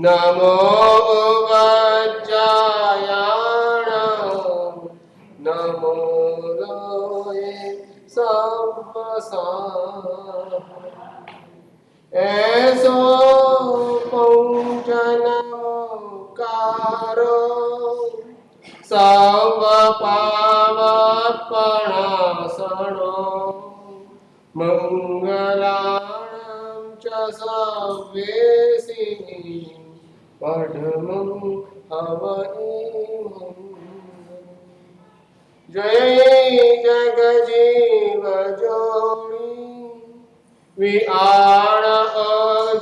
नमो वज्रायाण नमो लोये ऐसो पूजनकारो सर्व पावपणासनो मंगलाणं च सव्येसिनी पठनं हवैमं जय जगजीव जोड़ी विआण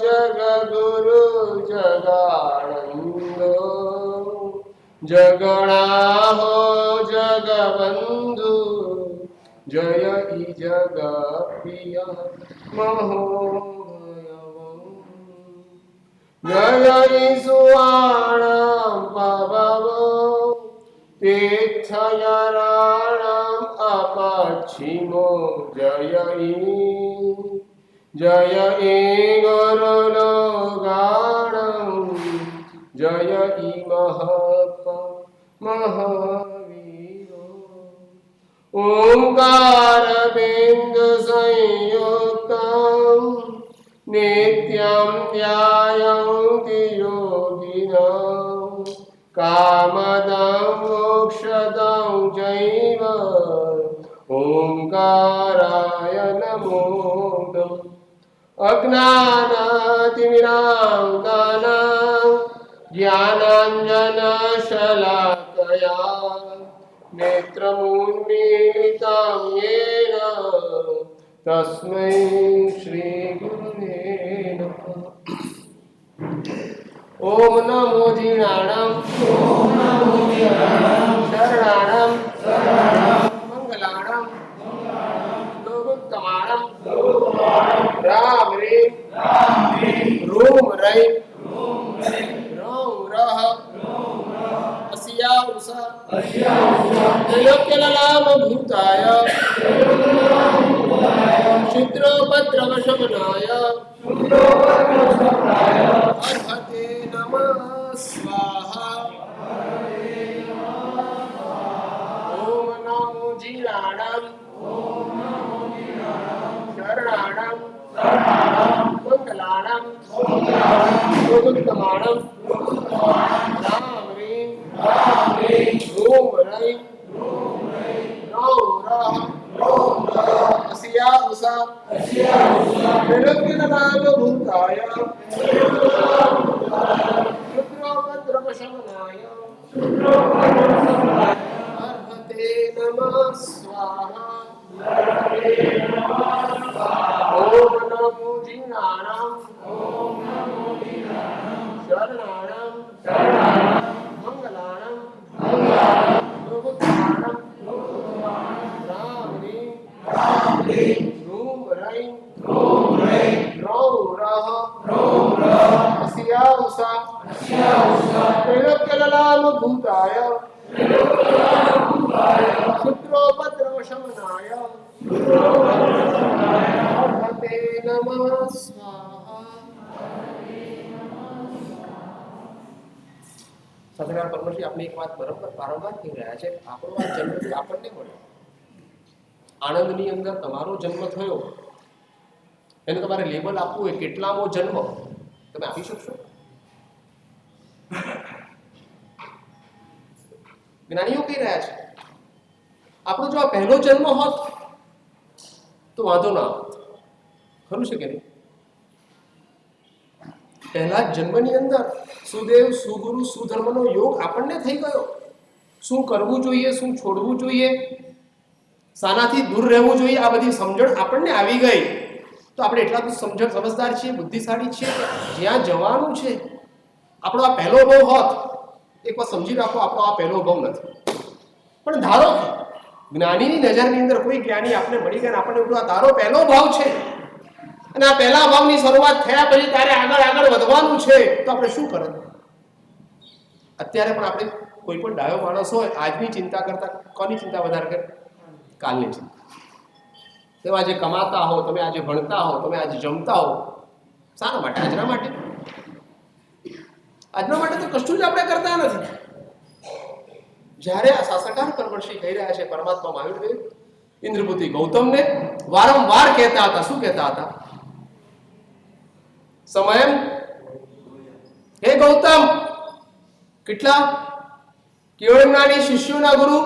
जगगुरु जगानंदो जगणा हो जगबंधु जय ई जग प्रिय महोदयवं जय ई सुवाण पववो तीर्थयराणम् अपच्छिमो जय ई गुरुलोगाणम् जय ई महावीरो ओंकार बिंदु संयुक्तं नित्यं ध्यायन्ति योगिनः कामदं मोक्षदं चैव ओंकाराय नमो नमः अज्ञानातिमिरान्तानां ज्ञानाञ्जनशलाकया नेत्रमुन्मीलितं येन तस्मै श्रीगुरुवे नमः ओम नमो जीर्णाणं शरणाणं मंगलाणं लोकोत्तमाणं राम रे रोम रै रौ रः अस्या उषा त्रैलोक्यललाम भूताय क्षुद्रोपद्रवशमनाय अर्हते नमः स्वाहा ओम नमो जीर्णाणं शरणाणं मंगलाणं लोकोत्तमाणं राम ह्रीं रोम रै रौ रः अस्या उषा त्रैलोक्यललाम भूताय क्षुद्रोपद्रवशमनाय अर्हते नमः स्वाहा ओम नमो जीर्णाणं शरणाणं मंगलाणं लोकोत्तमाणं राम ह्रीं रोम रै रौ रः अस्या उषा त्रैलोक्यललाम भूताय क्षुद्रोपद्रवशमनाय अर्हते नमः स्वाहा સદગુરુ પરમશ્રી આપણે એક વાત વારંવાર કહી રહ્યા છે આપણો આ જન્મ આપણને મળ્યો આણંદની અંદર તમારો જન્મ થયો એને તમારે લેબલ આપવું હોય કેટલામો જન્મ તમે આપી શકશો જ્ઞાનીઓ કહી રહ્યા છે આપણો જો આ પહેલો જન્મ હોત તો વાંધો ના આવત ખરું છે કે નહીં પહેલા જન્મની અંદર સુદેવ સુગુરુ સુધર્મનો યોગ આપણને થઈ ગયો શું કરવું જોઈએ શું છોડવું જોઈએ સાનાથી દૂર રહેવું જોઈએ આ બધી સમજણ આપણને આવી ગઈ તો આપણે એટલા તો સમજદાર છીએ બુદ્ધિશાળી છીએ કે જ્યાં જવાનું છે આપણો આ પહેલો ભાવ હોત એક વાર સમજી રાખો આપણો આ પહેલો ભાવ નથી પણ ધારો જ્ઞાનીની નજરની અંદર કોઈ જ્ઞાની આપણે મળી ગયા આપણને આ તારો પહેલો ભાવ છે અને આ પહેલા ભાવની શરૂઆત થયા પછી તારે આગળ વધવાનું છે તો આપણે શું કરવું અત્યારે પણ આપણે કોઈ પણ ડાયો માણસ હોય આજની ચિંતા કરતા કોની ચિંતા વધારે કરે કાલની ચિંતા તમે આજે કમાતા હો તમે આજે ભણતા હો તમે આજે જમતા હો શાના માટે આજના માટે આજના માટે તો કશું જ આપણે કરતા નથી. જ્યારે આ શાસ્ત્રકાર પરમર્ષિ કહી રહ્યા છે પરમાત્મા મહાવીર ઇન્દ્રપુત્રી ગૌતમને વારંવાર કહેતા હતા, શું કહેતા હતા? સમયમ હે ગૌતમ, કેટલા કેવળ જ્ઞાની શિષ્યોના ગુરુ,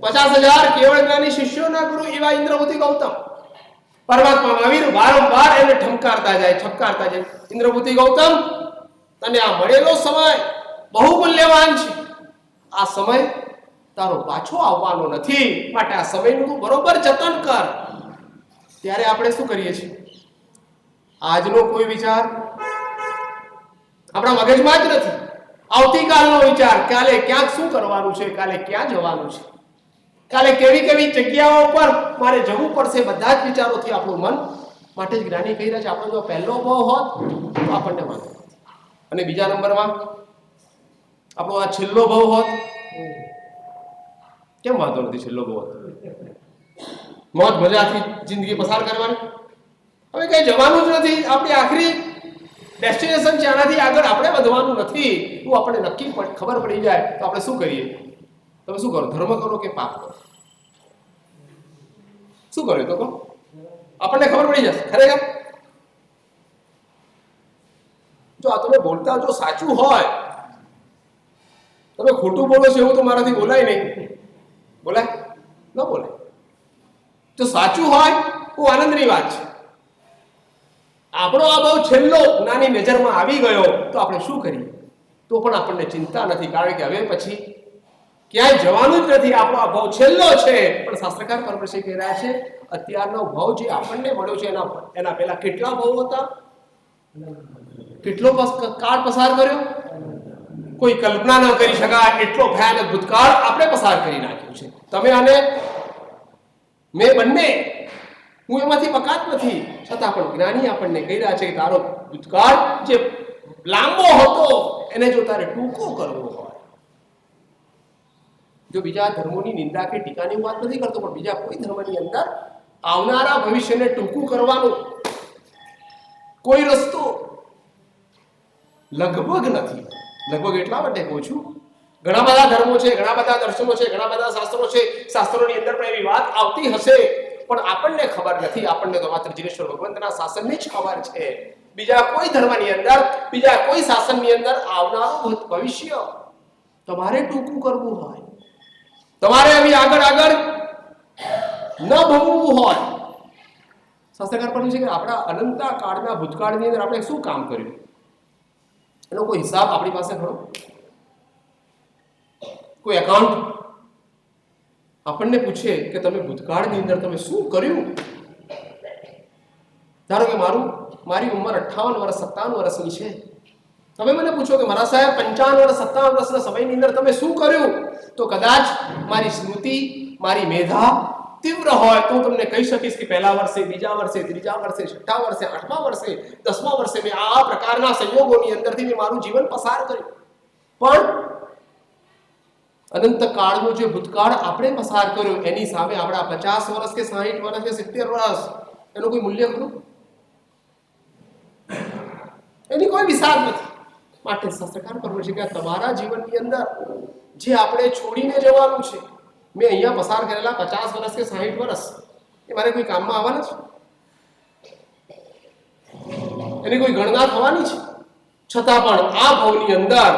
50,000 કેવળ જ્ઞાની શિષ્યોના ગુરુ એવા ઇન્દ્રપુત્રી ગૌતમ. પરમાત્મા મહાવીર વારંવાર એને ઠમકારતા જાય, છપકારતા જાય. ઇન્દ્રપુત્રી ગૌતમ, તને આ મળેલો સમય બહુ મૂલ્યવાન છે. આ સમય તારો પાછો આવવાનો નથી, માટે આ સમયનું તું બરોબર જતન કર. ત્યારે આપણે શું કરીએ છીએ? આજનો કોઈ વિચાર આપણા મગજમાં જ નથી. આવતીકાલનો વિચાર, કાલે ક્યાંક શું કરવાનું છે, કાલે ક્યાં જવાનું છે, કાલે કેવી કેવી જગ્યાઓ પર મારે જવું પડશે, બધા જ વિચારોથી આપણું મન. માટે જ જ્ઞાની કહી રહ્યા છે આપણો જો પહેલો ભાવ હોત તો આપણને વાંધો નથી, અને બીજા નંબરમાં આપણો આ છેલ્લો ભાવ હોત, કેમ વાંધો નથી? છેલ્લો ભાવ હોત મોજ મજાથી જિંદગી પસાર કરવાની. હવે કઈ જવાનું જ નથી, આપણી આખરી ડેસ્ટિનેશન છે, આનાથી આગળ આપણે વધવાનું નથી. એવું આપણે નક્કી ખબર પડી જાય તો આપણે શું કરીએ? તમે શું કરો? ધર્મ કરો કે પાપ કરો? શું કરો તો કહો, આપણને ખબર પડી જશે ખરેખર. જો આ તમે બોલતા જો સાચું હોય, તમે ખોટું બોલો છો એવું તો મારાથી બોલાય નહીં. બોલાય? ન બોલાય. જો સાચું હોય બહુ આનંદની વાત છે. આપણો આ બહુ છેલ્લો નાની નજરમાં આવી ગયો તો આપણે શું કરીએ? તો પણ આપણને ચિંતા નથી, કારણ કે હવે પછી ક્યાંય જવાનું જ નથી. આપણો આ ભાવ છેલ્લો છે. પણ શાસ્ત્રકાર પરમર્ષિ કહી રહ્યા છે અત્યારનો ભાવ જે આપણને મળ્યો છે એના પહેલા કેટલા ભાવ હતા, કેટલો કાળ પસાર કર્યો, કોઈ કલ્પના ન કરી શકાય એટલો ભયાનક ભૂતકાળ આપણે પસાર કરી નાખ્યો છે. તમે અને મેં બંને, હું એમાંથી બકાત નથી, છતાં પણ જ્ઞાની આપણને કહી રહ્યા છે કે તારો ભૂતકાળ જે લાંબો હતો એને જો તારે ટૂંકો કરવો હોય, જો બીજા ધર્મોની નિંદા કે ટીકાની વાત નથી કરતો, પણ બીજા કોઈ ધર્મની અંદર આવનારા ભવિષ્યને ટૂંકું કરવાનો કોઈ રસ્તો લગભગ નથી. લગભગ એટલા માટે કહું છું, ઘણા બધા ધર્મો છે, ઘણા બધા દર્શનો છે, ઘણા બધા શાસ્ત્રો છે, શાસ્ત્રોની અંદર પણ એવી વાત આવતી હશે, પણ આપણને ખબર નથી. આપણને તો માત્ર જીનેશ્વર ભગવંતના શાસનની જ ખબર છે. બીજા કોઈ ધર્મની અંદર, બીજા કોઈ શાસનની અંદર આવનારું ભવિષ્ય તમારે ટૂંકું કરવું હોય, તમારે આવી આગળ ન ભોગવવું હોય, શાસ્ત્રકાર પણ છે કે આપણા અનંતા કાળના ભૂતકાળની અંદર આપણે શું કામ કર્યું એનો કોઈ હિસાબ આપણી પાસે ખરો? કોઈ એકાઉન્ટ આપણને પૂછે કે તમે ભૂતકાળની અંદર તમે શું કર્યું? ધારો કે મારી ઉંમર 58 વર્ષ 57 વર્ષની છે. તમે મને પૂછો કે મારા સાહેબ 55 વર્ષ 57 વર્ષના સમયની અંદર તમે શું કર્યું? તો કદાચ મારી સ્મૃતિ, મારી મેધા તીવ્ર હોય તો હું તમને કહી શકીશ કે પહેલા વર્ષે, બીજા વર્ષે, ત્રીજા વર્ષે, છઠ્ઠા વર્ષે, આઠમા વર્ષે, 10મા વર્ષે મેં આ પ્રકારના સંયોગોની અંદરથી મેં મારું જીવન પસાર કર્યું. પણ અનંત કાળનો જે ભૂતકાળ આપણે પસાર કર્યો એની સામે આપણા 50 વર્ષ કે 60 વર્ષ કે 70 વર્ષ એનું કોઈ મૂલ્ય ખરું? એની કોઈ વિસાદ નથી. માટે શાસ્ત્રકાર પરમર્ષિ કે તમારા જીવનની અંદર જે આપણે છોડીને જવાનું છે, મેં અહીંયા પસાર કરેલા 50 વર્ષ કે 60 વર્ષ એ મારે કોઈ કામમાં આવવાના છે? એની કોઈ ગણના થવાની છે? છતાં પણ આ ભાવની અંદર,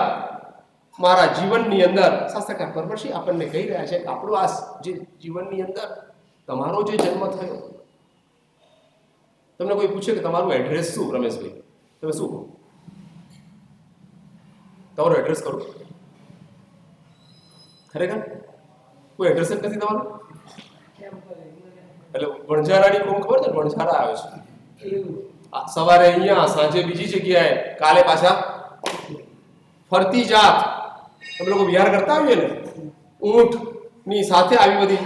મારા જીવનની અંદર શાસ્ત્રકાર પરમર્ષિ આપણને કહી રહ્યા છે કે આપણું આ જે જીવનની અંદર તમારો જે જન્મ થયો, તમને કોઈ પૂછે કે તમારું એડ્રેસ શું રમેશભાઈ, તમે શું કહો? તમારું એડ્રેસ કરો? ખરેખર કોઈ એડ્રેસ જ નથી તમારું? એટલે વણઝારાની કોમ ખબર છે? વણઝારા આવે છે સવારે અહીંયા, સાંજે બીજી જગ્યાએ, કાલે પાછા ફરતી જાત. તમે લોકો વિહાર કરતા આવીએ ને, ઊંટની સાથે આવી બધી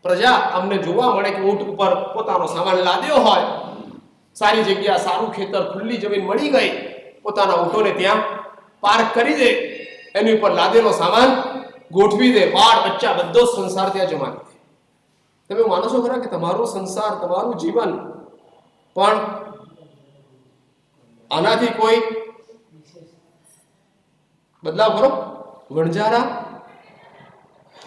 પ્રજા અમને જોવા મળે કે ઊંટ ઉપર પોતાનો સામાન લાદ્યો હોય, સારી જગ્યા, સારું ખેતર, ખુલ્લી જમીન મળી ગઈ, પોતાના ઊંટોને ત્યાં પાર્ક કરી દે, એની ઉપર લાદેલો સામાન ગોઠવી દે, બાળ બચ્ચા બધો સંસાર ત્યાં જમા કરી દે. તમે માનો છો ખરા કે તમારો સંસાર, તમારું જીવન પણ આનાથી કોઈ બદલાવ કરો. વણજારા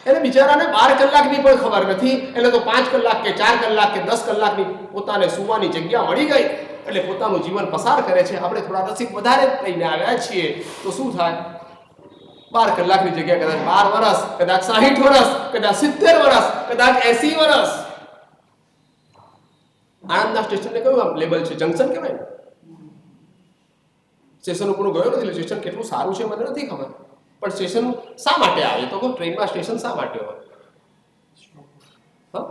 એને બિચારાને 12 કલાકની પણ ખબર નથી, એટલે તો 5 કલાક કે 4 કલાક કે 10 કલાકની પોતાને સુવાની જગ્યા મળી ગઈ એટલે પોતાનું જીવન પસાર કરે છે. આપણે થોડા નસીબ વધારે લઈને આવ્યા છીએ તો શું થાય, 12 કલાકની જગ્યા કદાચ 12 વર્ષ, કદાચ 60 વર્ષ, કદાચ 70 વર્ષ, કદાચ 80 વર્ષ. આણંદના સ્ટેશનને કયું આમ લેબલ છે? જંકશન કહેવાય ને. સ્ટેશન ઉપર ગયો નથી એટલે સ્ટેશન કેટલું સારું છે મને નથી ખબર, પણ સ્ટેશન શા માટે આવે તો ટ્રેનમાં સ્ટેશન શા માટે હોય? હા,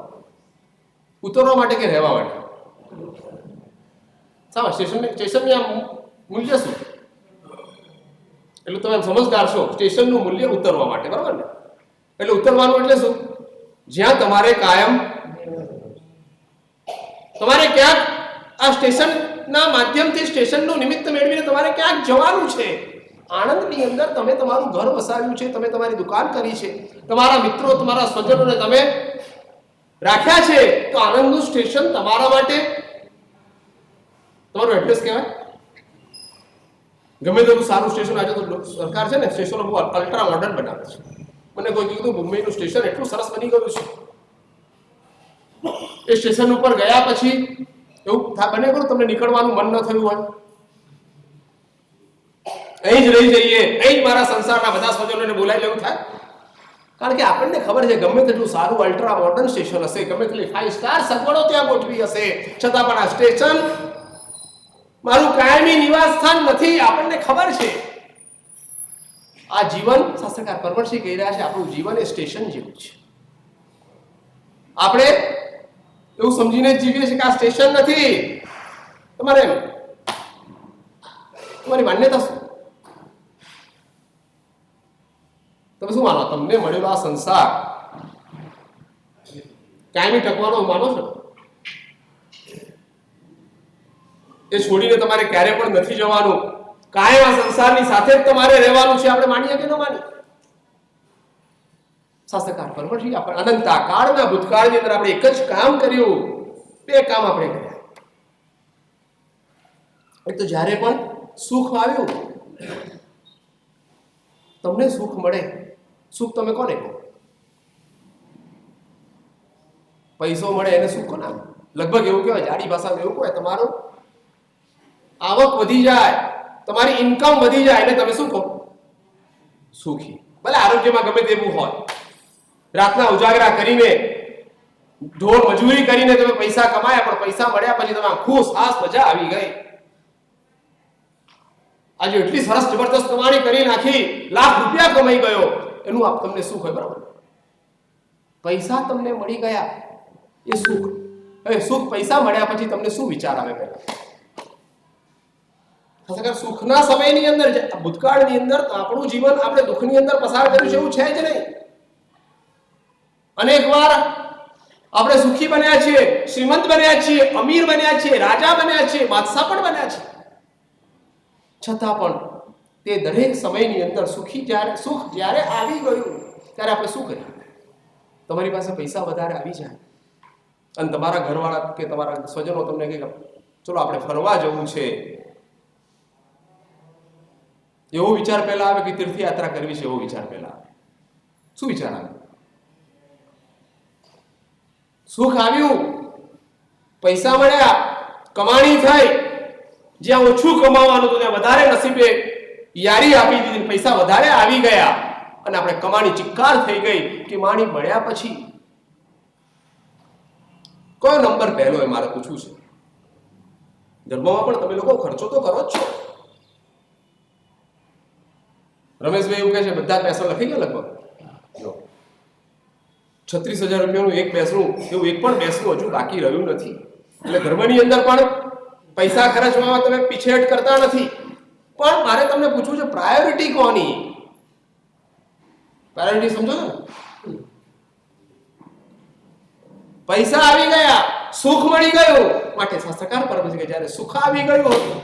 ઉતરવા માટે કે રહેવા માટે? શા સ્ટેશનની આમ મૂલ્ય શું? એટલે તમે સમજદાર છો, સ્ટેશનનું મૂલ્ય ઉતરવા માટે, બરાબર ને? એટલે ઉતરવાનું એટલે શું? જ્યાં તમારે કાયમ તમારે ક્યાંક આ સ્ટેશનના માધ્યમથી સ્ટેશનનું નિમિત્ત મેળવીને તમારે ક્યાંક જવાનું છે. આણંદની અંદર તમે તમારું ઘર વસાવ્યું છે, તમે તમારી દુકાન કરી છે, તમારા મિત્રો તમારા સ્વજનોને તમે રાખ્યા છે, તો આણંદનું સ્ટેશન તમારા માટે તમારું એડ્રેસ કહેવાય. ગમે તેવું સારું સ્ટેશન આજે તો સરકાર છે ને સ્ટેશનો બહુ અલ્ટ્રા મોડર્ન બનાવે છે. મને કોઈ કીધું મુંબઈનું સ્ટેશન એટલું સરસ બની ગયું છે, એ સ્ટેશન ઉપર ગયા પછી એવું બને ખરું તમને નીકળવાનું મન ન થયું હોય, અહીં જ રહી જઈએ, અહીં જ મારા સંસારના બધા સ્વજનોને બોલાવી લેવું થાય. કારણ કે આપણને ખબર છે ગમે તેટલું સારું અલ્ટ્રા મોડર્ન સ્ટેશન હશે, ગમે તેટલી 5 સ્ટાર સગવડો ત્યાં ગોઠવી હશે, છતાં પણ આ સ્ટેશન મારું કાયમી નિવાસ સ્થાન નથી. આપણને ખબર છે આ જીવન શાસ્ત્રકાર પરમર્શી કહી રહ્યા છે આપણું જીવન એ સ્ટેશન જેવું છે. આપણે એવું સમજીને જીવીએ છીએ કે આ સ્ટેશન નથી. તમારી માન્યતા શું? તમે શું માનો? તમને મળેલો આ સંસાર કાયમી ટકવાનો માનો છો? એ છોડીને તમારે ક્યારે પણ નથી જવાનું, કાયમ આ સંસારની સાથે જ તમારે રહેવાનું છે. આપણે માનીએ કે ન માનીએ? શાસ્ત્રકાર પરમર્શી આપણે અનંતા કાળના ભૂતકાળની અંદર આપણે એક જ કામ કર્યું, 2 કામ આપણે કર્યા. એક તો જ્યારે પણ સુખ આવ્યું, તમને સુખ મળે, સુખ તમે કોને કહો? પૈસો મળે એને સુખ કોને? લગભગ એવું કહેવાય, જાડી ભાષામાં એવું કહે, તમારો આવક વધી જાય, તમારી ઇન્કમ વધી જાય એટલે તમે શું કહો? સુખી. ભલે આરોગ્યમાં ગમે તેવું હોય, રાતના ઉજાગરા કરીને ઢોર મજૂરી કરીને તમે પૈસા કમાયા, પણ પૈસા મળ્યા પછી તમે ખુશ, હાસ, મજા આવી ગઈ. આજે એટલી સરસ જબરદસ્ત કમાણી કરી નાખી, લાખ રૂપિયા કમાઈ ગયો, એનું આપ તમને સુખ હોય, બરાબર? પૈસા તમને મળી ગયા એ સુખ. હવે સુખ પૈસા મળ્યા પછી તમને શું વિચાર આવે? પહેલા સુખના સમયની અંદર, ભૂતકાળની અંદર આપણું જીવન આપણે દુઃખની અંદર પસાર કર્યું છે એવું છે જ નહીં. અનેક વાર આપણે સુખી બન્યા છીએ, શ્રીમંત બન્યા છીએ, અમીર બન્યા છીએ, રાજા બન્યા છીએ, બાદશાહ પણ બન્યા છીએ. છતાં પણ તે દરેક સમયની અંદર સુખ જ્યારે આવી ગયું ત્યારે આપણે શું કર્યું? તમારી પાસે પૈસા વધારે આવી જાય અને તમારા ઘરવાળા કે તમારા સ્વજનો તમને કહે ચલો આપણે ફરવા જવું છે, એવો વિચાર પહેલા આવે કે તીર્થયાત્રા કરવી છે, એવો વિચાર પહેલા આવે. શું વિચાર આવે? સુખ આવ્યું, પૈસા મળ્યા, કમાણી થઈ, જ્યાં ઓછું કમાવાનું હતું ત્યાં વધારે નસીબે યારી આપી દીધી, પૈસા વધારે આવી ગયા અને આપણે કમાણી ચિક્કાર થઈ ગઈ. કે માણી મળ્યા પછી કયો નંબર પહેલો એ મારે પૂછવું છે. ધર્મમાં પણ તમે લોકો ખર્ચો તો કરો જ છો. રમેશભાઈ એવું કહે છે બધા પૈસા લખી ગયા લગભગ 36,000 રૂપિયાનું એક બેસણું, એવું એક પણ બેસણું હજુ બાકી રહ્યું નથી. એટલે ધર્મની અંદર પણ પૈસા ખર્ચવામાં તમે પીછેહટ કરતા નથી. પણ મારે તમને પૂછવું છે પ્રાયોરિટી કોની? પ્રાયોરિટી સમજો ને? પૈસા આવી ગયા, સુખ મળી ગયું, માટે શાસ્ત્રકાર પરમહંસ કે જ્યારે સુખ આવી ગયું હતું,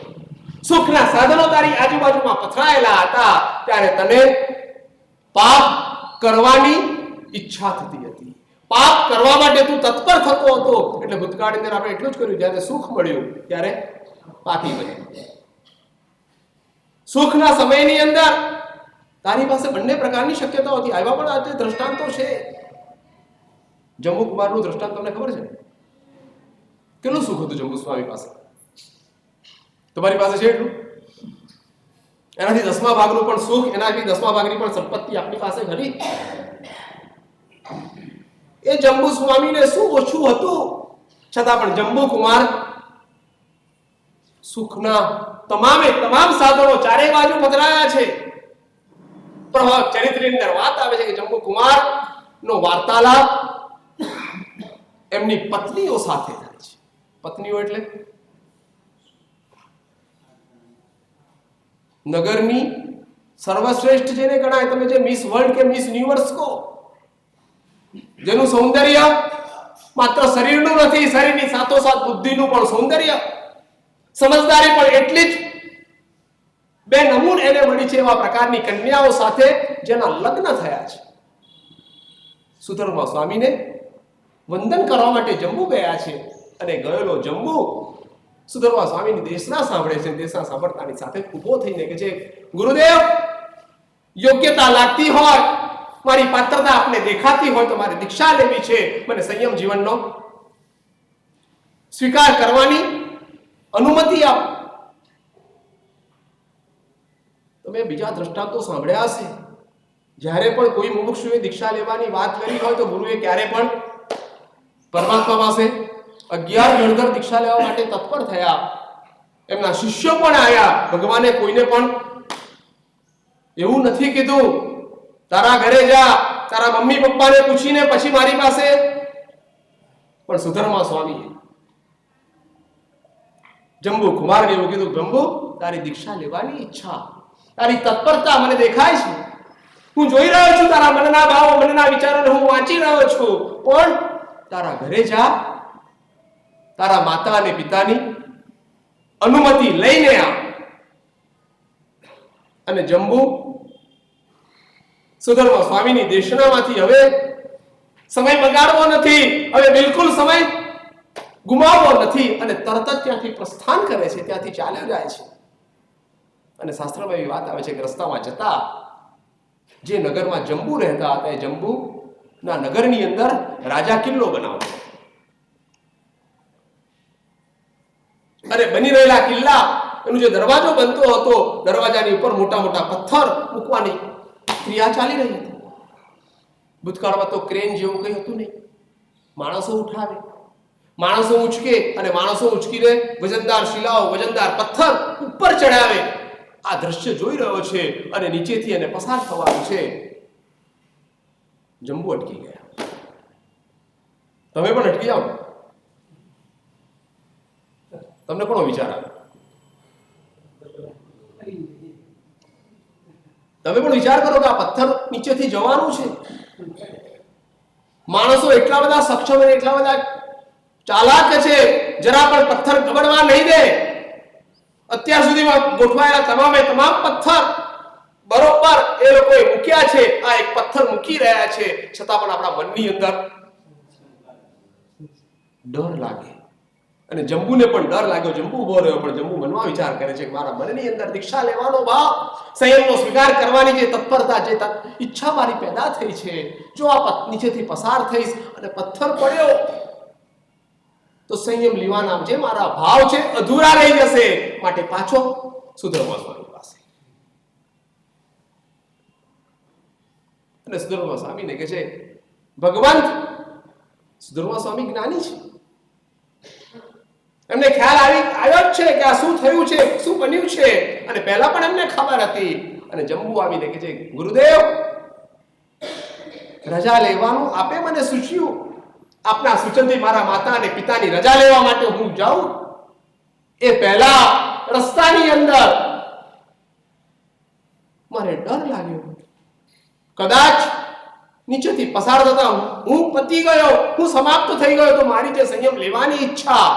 સુખના સાધનો તારી આજુબાજુમાં પથરાયેલા હતા, ત્યારે તને પાપ કરવાની ઈચ્છા થતી હતી, પાપ કરવા માટે તું તત્પર થતો હતો. એટલે ભૂતકાળની અંદર આપણે એટલું જ કર્યું, જ્યારે સુખ મળ્યું ત્યારે પાપી બન્યા. સુખના સમયની અંદર તારી પાસે બંને પ્રકારની શક્યતાઓ હતી. આવ્યા પણ આજે દ્રષ્ટાંતો છે. જંબુકુમારનું દ્રષ્ટાંત તમને ખબર છે? કેટલું સુખ હતું જંબુ સ્વામી પાસે? તમારી પાસે છે એટલું? એનાથી 10મા ભાગનું પણ સુખ, એનાથી 10મા ભાગની પણ સંપત્તિ આપણી પાસે ખરી. એ જંબુ સ્વામીને શું ઓછું હતું? છતાં પણ જંબુ કુમાર સુખના તમામ સાધનો ચારે બાજુ પધરાયા છે. પ્રભાવ ચરિત્રની અંદર વાત આવે છે કે જંબુ કુમાર નો વાર્તાલાપ એમની પત્નીઓ સાથે થાય છે. પત્નીઓ એટલે નગરની સર્વશ્રેષ્ઠ જેને ગણાય, તમે જે મિસ વર્લ્ડ કે મિસ યુનિવર્સ કહો, જેનું સૌંદર્ય માત્ર શરીરનું નથી, શરીરની સાથોસાથ બુદ્ધિનું પણ સૌંદર્ય, સમજદારી પણ એટલી જ બે નમૂન એને મળી છે. એવા પ્રકારની કન્યાઓ સાથે જેના લગ્ન થયા છે. સુધર્મા સ્વામીને વંદન કરવા માટે જંબુ ગયા છે અને ગયેલો જંબુ સુધર્મા સ્વામીની દેશના સાંભળે છે. દેશના સાંભળતાની સાથે ઊભો થઈને કે છે, ગુરુદેવ, યોગ્યતા લાગતી હોય, મારી પાત્રતા આપને દેખાતી હોય તો મારે દીક્ષા લેવી છે. મને સંયમ જીવનનો સ્વીકાર કરવાની અનુમતિ આપો. તમે બીજા દ્રષ્ટાંતો સાંભળ્યા હશે. જ્યારે પણ કોઈ મુમુક્ષુએ દીક્ષા લેવાની વાત કરી હોય તો ગુરુએ ક્યારે પણ પરમાત્મા પાસે 11 ગણધર દીક્ષા લેવા માટે તત્પર થયા. એમના શિષ્યો પણ આવ્યા. ભગવાને કોઈને પણ એવું નથી કીધું તારા ઘરે જા, તારા મમ્મી પપ્પાને પૂછીને પછી મારી પાસે. પણ સુધર્મા સ્વામીએ જંબુ કુમારને એવું કીધું, જંબુ, તારી દીક્ષા લેવાની ઈચ્છા, તારી તત્પરતા મને દેખાય છે. હું જોઈ રહ્યો છું તારા મનના ભાવો, મનના વિચારોને હું વાંચી રહ્યો છું. પણ તારા ઘરે જા, તારા માતા અને પિતાની અનુમતિ લઈને આ. અને જંબુ સુધર્મા સ્વામીની દેશનામાંથી હવે સમય બગાડવો નથી, હવે બિલકુલ સમય ગુમાવવો નથી અને તરત જ ત્યાંથી પ્રસ્થાન કરે છે. ત્યાંથી ચાલ્યો જાય છે. અને શાસ્ત્રમાં એવી વાત આવે છે કે રસ્તામાં જતા જે નગરમાં જંબુ રહેતા હતા, એ જંબુના નગરની અંદર રાજા કિલ્લો બનાવતો અને બની રહેલા કિલ્લા, એનો જે દરવાજો બનતો હતો, દરવાજાની ઉપર મોટા મોટા પથ્થર મૂકવાની ક્રિયા ચાલી રહી હતી. ભૂતકાળમાં તો ક્રેન જેવું કંઈ હતું નહીં. માણસો ઉઠાવે, માણસો ઉંચકે અને માણસો ઉંચકીને વજનદાર શિલાઓ, વજનદાર પથ્થર ઉપર ચડાવે. આ દ્રશ્ય જોઈ રહ્યો છે અને નીચેથી એને પસાર થવાનું છે. જંબુ અટકી ગયા. તમે પણ અટકી જાઓ. તમને કોનો વિચાર આવે? તમે પણ વિચાર કરો કે આ પથ્થર નીચેથી જવાનું છે. માણસો એટલા બધા સક્ષમ અને એટલા બધા ચાલાક છે, જરા પણ પથ્થર ગબડવા નહીં દે. અત્યાર સુધીમાં ગોઠવાયેલા તમામ પથ્થર બરોબર એ લોકોએ મૂક્યા છે. આ એક પથ્થર મૂકી રહ્યા છે, છતાં પણ આપણા મનની અંદર ડર લાગે. અને જંબુને પણ ડર લાગ્યો. જંબુ ઉભો રહ્યો, પણ જંબુ મનમાં વિચાર કરે છે કે મારા મનની અંદર દીક્ષા લેવાનો ભાવ, સંયમનો સ્વીકાર કરવાની જે તત્પરતા, જે ઈચ્છા મારી પેદા થઈ છે, જો આ નીચેથી પસાર થઈશ અને પથ્થર પડ્યો તો સંયમ લેવાના જે મારા ભાવ છે અધૂરા રહી જશે. માટે પાછો સુધર્મા સ્વામી પાસે. અને સુધર્મા સ્વામીને કહે છે, ભગવાન, સુધર્મા સ્વામી જ્ઞાની છે. એમને ખ્યાલ આવ્યો જ છે કે આ શું થયું છે, શું બન્યું છે, અને પહેલા પણ એમને ખબર હતી. અને જંબુ આવીને કહે છે, ગુરુદેવ, રજા લેવાનું આપે મને સૂચ્યું. આપના સૂચનથી મારા માતા અને પિતાની રજા લેવા માટે હું જાઉં. એ પહેલા રસ્તાની અંદર મને ડર લાગ્યો, કદાચ નીચેથી પસાર થતા હું પતી ગયો, હું સમાપ્ત થઈ ગયો તો મારી જે સંયમ લેવાની ઈચ્છા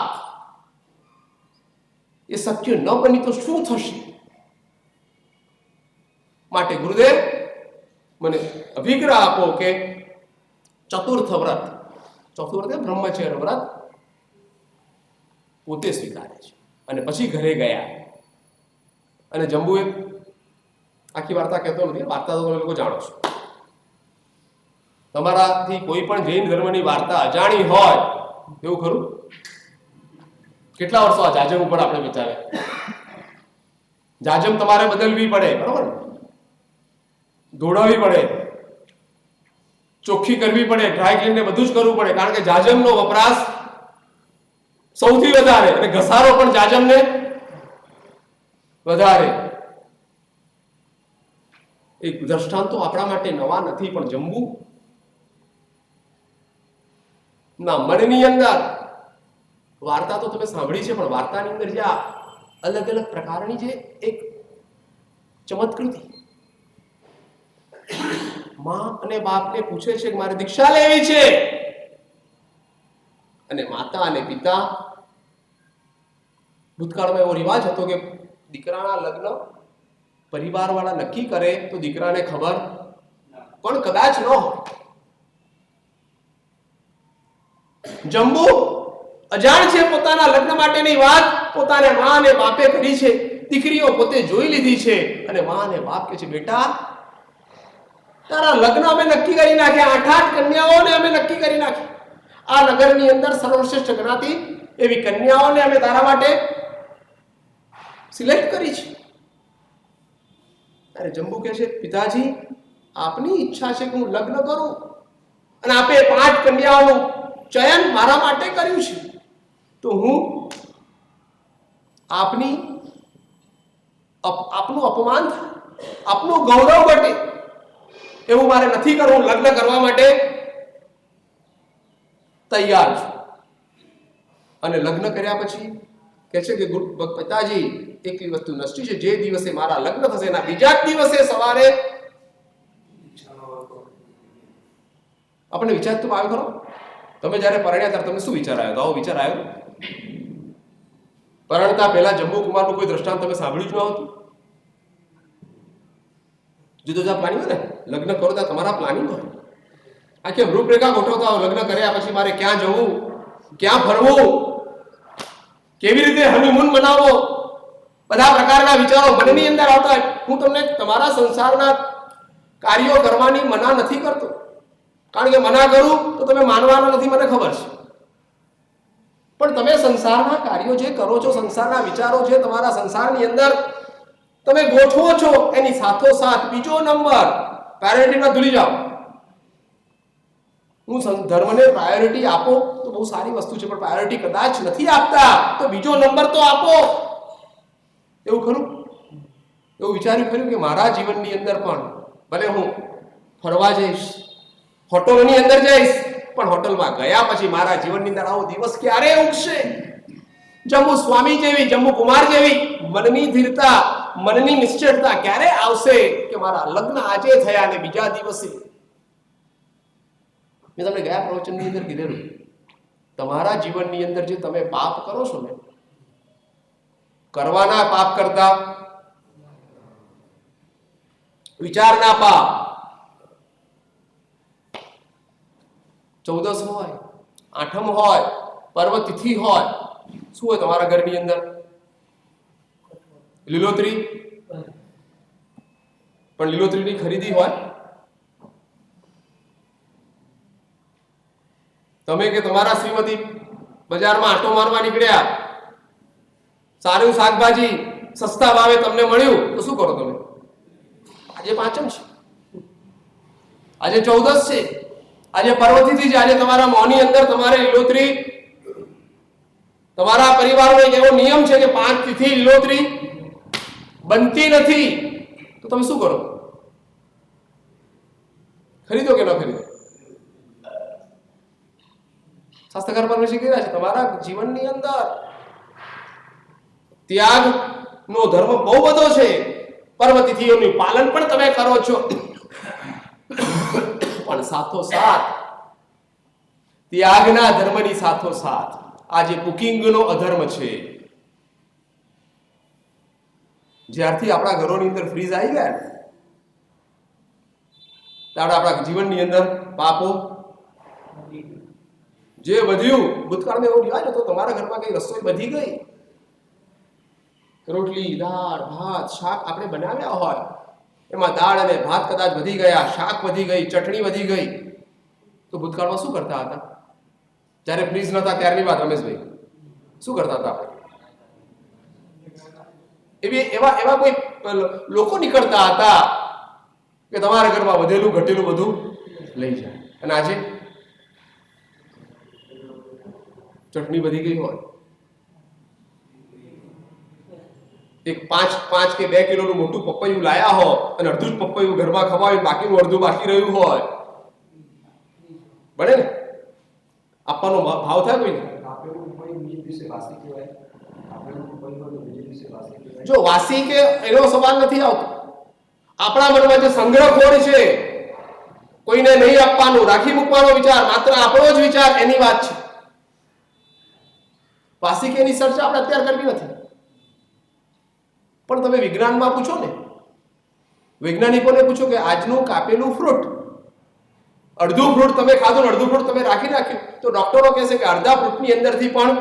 એ શક્ય ન બની તો શું થશે? માટે ગુરુદેવ, મને અભિગ્રહ આપો કે ચતુર્થ વ્રત, ચોથું વ્રત બ્રહ્મચર્ય વ્રત પોતે સ્વીકારે છે. અને પછી ઘરે ગયા અને જંબુએ આખી વાર્તા કહેતો નથી, વાર્તા તો તમે લોકો જાણો છો. તમારાથી કોઈ પણ જૈન ધર્મની વાર્તા અજાણી હોય એવું ખરું? કેટલા વર્ષો આ જાજમ ઉપર આપણે વિચારે. જાજમ તમારે બદલવી પડે, બરોબર, ધોળાવવી પડે, ચોખ્ખી કરવી પડે, ડ્રાય ક્લીન બધું જ કરવું પડે, કારણ કે જાજમનો વપરાશ સૌથી વધારે અને ઘસારો પણ જાજમને વધારે. એક દ્રષ્ટાંતો આપણા માટે નવા નથી, પણ જંબુ ના મનની અંદર વાર્તા તો તમે સાંભળી છે, પણ વાર્તાની અંદર જે અલગ અલગ પ્રકારની જે એક ચમત્કૃતિ, માં અને બાપને પૂછે છે કે મારે દીક્ષા લેવી છે, અને માતા અને પિતા, ભૂતકાળમાં એવો રિવાજ હતો કે દીકરાના લગ્ન પરિવારવાળા નક્કી કરે તો દીકરાને ખબર પણ કદાચ ન હોય. જંબુ અજાણ છે, પોતાના લગ્ન માટેની વાત પોતાના મા અને બાપે કરી છે, દીકરીઓ પોતે જોઈ લીધી છે, અને મા અને બાપ કહે છે બેટા તારા લગ્ન અમે નક્કી કરી નાખ્યા, 8 કન્યાઓને અમે નક્કી કરી નાખી, આ નગરની અંદર સર્વશ્રેષ્ઠ ગણાતી એવી કન્યાઓને અમે તારા માટે સિલેક્ટ કરી છે. અરે જંબુ કહે છે પિતાજી આપની ઈચ્છા છે કે હું લગ્ન કરું, અને આપે 5 કન્યાઓનું ચયન મારા માટે કર્યું છે, તો હું આપનું અપમાન થાય, આપનું ગૌરવ ઘટે એવું મારે નથી કરવું. હું લગ્ન કરવા માટે તૈયાર છું. અને લગ્ન કર્યા પછી કહે છે કે પિતાજી એકલી વસ્તુ નષ્ટી છે, જે દિવસે મારા લગ્ન થશે એના બીજા દિવસે સવારે આપણે વિચાર તો આવ્યો ખરો? તમે જ્યારે પરણ્યા ત્યારે તમને શું વિચાર આવ્યો? આવો વિચાર આવ્યો? પરણતા પહેલા જંબુ કુમારનું કોઈ દ્રષ્ટાંત તમે સાંભળ્યું જ ન હતું? જુદા જુદા પ્લાનિંગ હોય ને, લગ્ન કરો ત્યાં તમારા પ્લાનિંગ હોય, આખી રૂપરેખા ગોઠવતા હોય. લગ્ન કર્યા પછી મારે ક્યાં જવું, ક્યાં ફરવું, કેવી રીતે હનીમૂન મનાવવો, બધા પ્રકારના વિચારો મનની અંદર આવતા હોય. હું તમને તમારા સંસારના કાર્યો કરવાની મના નથી કરતો, કારણ કે મના કરું તો તમે માનવાના નથી, મને ખબર છે. પણ તમે સંસારના કાર્યો જે કરો છો, સંસારના વિચારો જે તમારા સંસારની અંદર તમે ગોઠવો છો, એની સાથોસાથ બીજો નંબર પ્રાયોરિટી ના ભૂલી જાઓ. હું ધર્મને પ્રાયોરિટી આપો તો બહુ સારી વસ્તુ છે, પણ પ્રાયોરિટી કદાચ નથી આપતા તો બીજો નંબર તો આપો. એવું ખરું? એવું વિચાર્યું ખરું કે મારા જીવનની અંદર પણ ભલે હું ફરવા જઈશ, હોટલોની અંદર જઈશ, પણ હોટલમાં ગયા પછી મારા જીવનની અંદર આવો દિવસ ક્યારે ઉગશે? જંબુ સ્વામી જેવી, જંબુ કુમાર જેવી મનની ધીરતા, મનની નિશ્ચળતા ક્યારે આવશે કે મારા લગ્ન આજે થયા અને બીજા દિવસે? મેં તમને ગયા પ્રવચનની અંદર કીધેલું, તમારા જીવનની અંદર જે તમે પાપ કરો છો ને, કરવાના પાપ કરતા વિચારના પાપ, 14 હોય, 8મ હોય, પર્વ તિથિ હોય, શું હોય તમારા ઘરની અંદર? લીલોતરી. પણ લીલોતરીની ખરીદી હોય. તમે કે તમારા શ્રીમતી બજારમાં આટો મારવા નીકળ્યા, સારું શાકભાજી સસ્તા ભાવે તમને મળ્યું, તો શું કરો તમે? આજે 5મ છે, આજે 14 છે, આજે પર્વતિથિ છે, આજે તમારા મોંની અંદર તમારે લીલોતરી, તમારા પરિવારનો એક એવો નિયમ છે કે 5 તિથિ લીલોતરી બનતી નથી, તો તમે શું કરો? ખરીદો કે ન ખરીદો? શાસ્ત્રકાર પરમેશ્વર કહી રહ્યા છે તમારા જીવનની અંદર ત્યાગ નો ધર્મ બહુ બધો છે, પર્વતિથિઓનું પાલન પણ તમે કરો છો, પણ સાથોસાથ ત્યાગના ધર્મની સાથોસાથ આજે બુકિંગનો અધર્મ છે. જ્યારથી આપણા ઘરોની અંદર ફ્રીજ આવી ગયા ત્યારે આપણા જીવનની અંદર પાપો જે વધ્યું. ભૂતકાળમાં એવો રિવાજ હતો, તમારા ઘરમાં કઈ રસોઈ વધી ગઈ, રોટલી, દાળ, ભાત, શાક આપણે બનાવ્યા હોય, એમાં દાળ અને ભાત કદાચ વધી ગયા, શાક વધી ગઈ, ચટણી વધી ગઈ, તો ભૂતકાળમાં શું કરતા હતા? જ્યારે ફ્રીજ નહોતા ત્યારની વાત, રમેશભાઈ શું કરતા હતા આપણે? એવા કોઈ લોકો નીકળતા હતા કે તમારા ઘરમાં વધેલું ઘટેલું બધું લઈ જાય. અને આજે ચટણી વધી ગઈ હોય, એક 5 કે 2 કિલોનું મોટું પપૈયું લાયા હો અને અડધું જ પપૈયું ઘરમાં ખવાયું, બાકીનું અડધું બાકી રહ્યું હોય, બને ને? આપવાનો ભાવ થાય કોઈને? જો વાસી કે એનો સવાલ નથી આવતો. આપણા મનમાં જે સંગ્રહખોર છે, કોઈને નહીં આપવાનું, રાખી મૂકવાનો વિચાર, માત્ર આપણો જ વિચાર, એની વાત છે. વાસી કે એની ચર્ચા આપણે અત્યારે કરવી નથી. પણ તમે વિજ્ઞાનમાં પૂછો ને, વૈજ્ઞાનિકોને પૂછો કે આજનું કાપેલું ફ્રૂટ, અડધું ફ્રૂટ તમે ખાધું, અડધું ફ્રૂટ તમે રાખી રાખ્યું, તો ડોક્ટરો કહે છે કે અડધા ફ્રૂટની અંદરથી પણ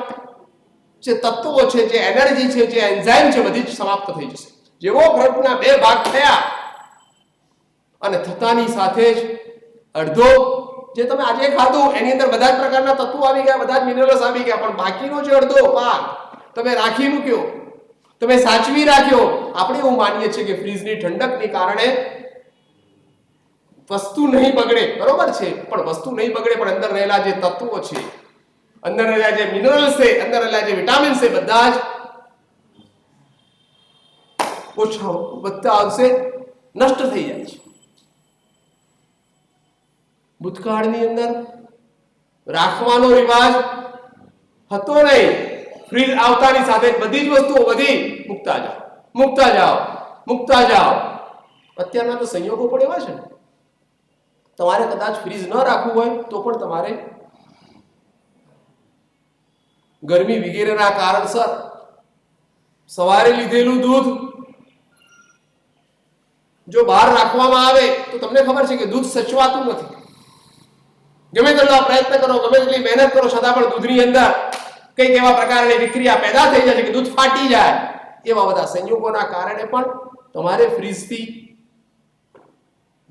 જે તત્વો છે, જે એનર્જી છે, જે એન્ઝાઇમ છે, બધી જ સમાપ્ત થઈ જશે. જેવો ફ્રૂટના 2 ભાગ થયા અને થતાની સાથે જ અડધો જે તમે આજે ખાધું એની અંદર બધા જ પ્રકારના તત્વો આવી ગયા, બધા જ મિનરલ્સ આવી ગયા, પણ બાકીનો જે અડધો ભાગ તમે રાખી મૂક્યો, તમે સાચવી રાખ્યો. આપણે એવું માનીએ છીએ કે ફ્રીજની ઠંડકની કારણે વસ્તુ નહીં બગડે, બરોબર છે, પણ વસ્તુ નહીં બગડે, પણ અંદર રહેલા જે તત્વો છે, અંદર રહેલા જે મિનરલ્સ છે, અંદર રહેલા જે વિટામિન્સ છે, બધા જ ઓછા વધતા આવશે, નષ્ટ થઈ જાય છે. ભૂતકાળની અંદર રાખવાનો રિવાજ હતો નહીં. ફ્રીજ આવતાની સાથે બધી જ વસ્તુઓ વધી, મૂકતા જાઓ, મૂકતા જાઓ, મૂકતા જાઓ. અત્યારના તો સંયોગો પણ એવા છે ને, તમારે કદાચ ફ્રીજ ન રાખવું હોય તો પણ તમારે ગરમી વગેરેના કારણસર સવારે લીધેલું દૂધ જો બહાર રાખવામાં આવે તો તમને ખબર છે કે દૂધ સચવાતું નથી. ગમે તેટલો પ્રયત્ન કરો, ગમે તેટલી મહેનત કરો, છતાં પણ દૂધની અંદર કંઈક એવા પ્રકારની વિક્રિયા પેદા થઈ જાય છે કે દૂધ ફાટી જાય. એવા બધા સંયોગોના કારણે પણ તમારે ફ્રીજથી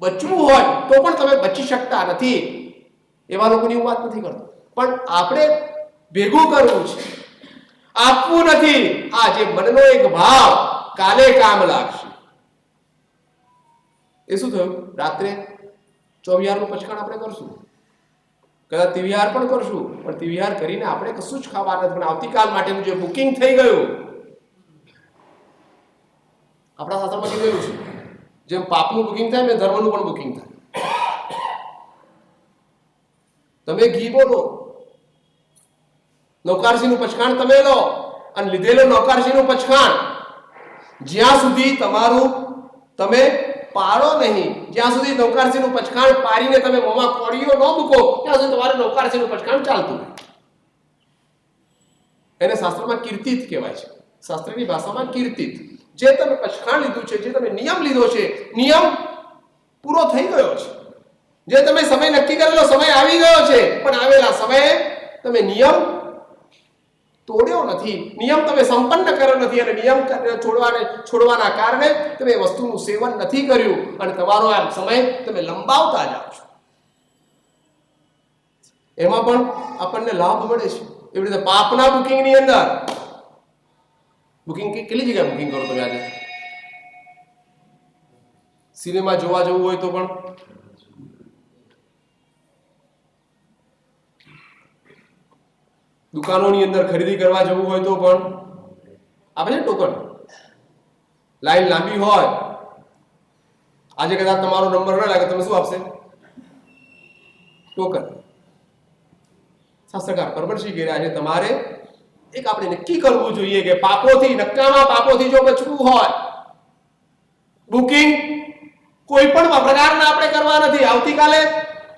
બચવું હોય તો પણ તમે બચી શકતા નથી. એવા લોકોની હું વાત નથી કરતો, પણ આપણે ભેગું કરવું છે, આપવું નથી. આ જે મનનો એક ભાવ કાલે કામ લાગશે. એ શું થયું? રાત્રે 24 પચકાણ આપણે કરશું, કદાચ તિવિહાર પણ કરશું, પણ તિવિહાર કરીને આપણે કશું જ ખાવા નથી. પણ આવતીકાલ માટેનું જે બુકિંગ થઈ ગયું, આપણા શાસ્ત્રમાં કીધેલું છે, જેમ પાપનું બુકિંગ થાય ને ધર્મનું પણ બુકિંગ થાય. તમે ઘી બોલો, નૌકારસીનું પચખાણ તમે લો, અને લીધેલો નૌકારસીનું પચખાણ જ્યાં સુધી તમારું તમે પાડો નહીં, જ્યાં સુધી નૌકારસીનું પચખાણ પાડીને તમે મોંમાં કોળીઓ ન મૂકો, ત્યાં સુધી તમારે નૌકારસીનું પચખાણ ચાલતું. એને શાસ્ત્રમાં કીર્તિત કહેવાય છે, શાસ્ત્રની ભાષામાં કીર્તિત. જે તમે પચખાણ લીધું છે, જે તમે નિયમ લીધો છે, નિયમ પૂરો થઈ ગયો છે. જે તમે સમય નક્કી કરેલો સમય આવી ગયો છે, પણ આવેલા સમયે તમે નિયમ તોડ્યો નથી, નિયમ તમે સંપન્ન કર્યો નથી, અને નિયમ છોડવાના કારણે તમે વસ્તુનું સેવન નથી કર્યું, અને તમારો આ સમય તમે લંબાવતા જાઓ છો. એમાં પણ આપણને લાભ મળે છે. એવી રીતે પાપના બુકિંગની અંદર બુકિંગ કેટલી જગ્યાએ બુકિંગ કરો તમે? આજે સિનેમા જોવા જવું હોય તો પણ, દુકાનોની અંદર ખરીદી કરવા જવું હોય તો પણ આપે છે ટોકન. લાઈન લાંબી હોય, આજે કદાચ તમારો નંબર ન લાગે, તમે શું આપશે? ટોકન. શાસ્ત્રકાર પરમર્ષિ કહે છે તમારે એક આપણે નક્કી કરવું જોઈએ કે પાપોથી, નકામા પાપોથી જો બચવું હોય, બુકિંગ કોઈ પણ પ્રકારના આપણે કરવા નથી. આવતીકાલે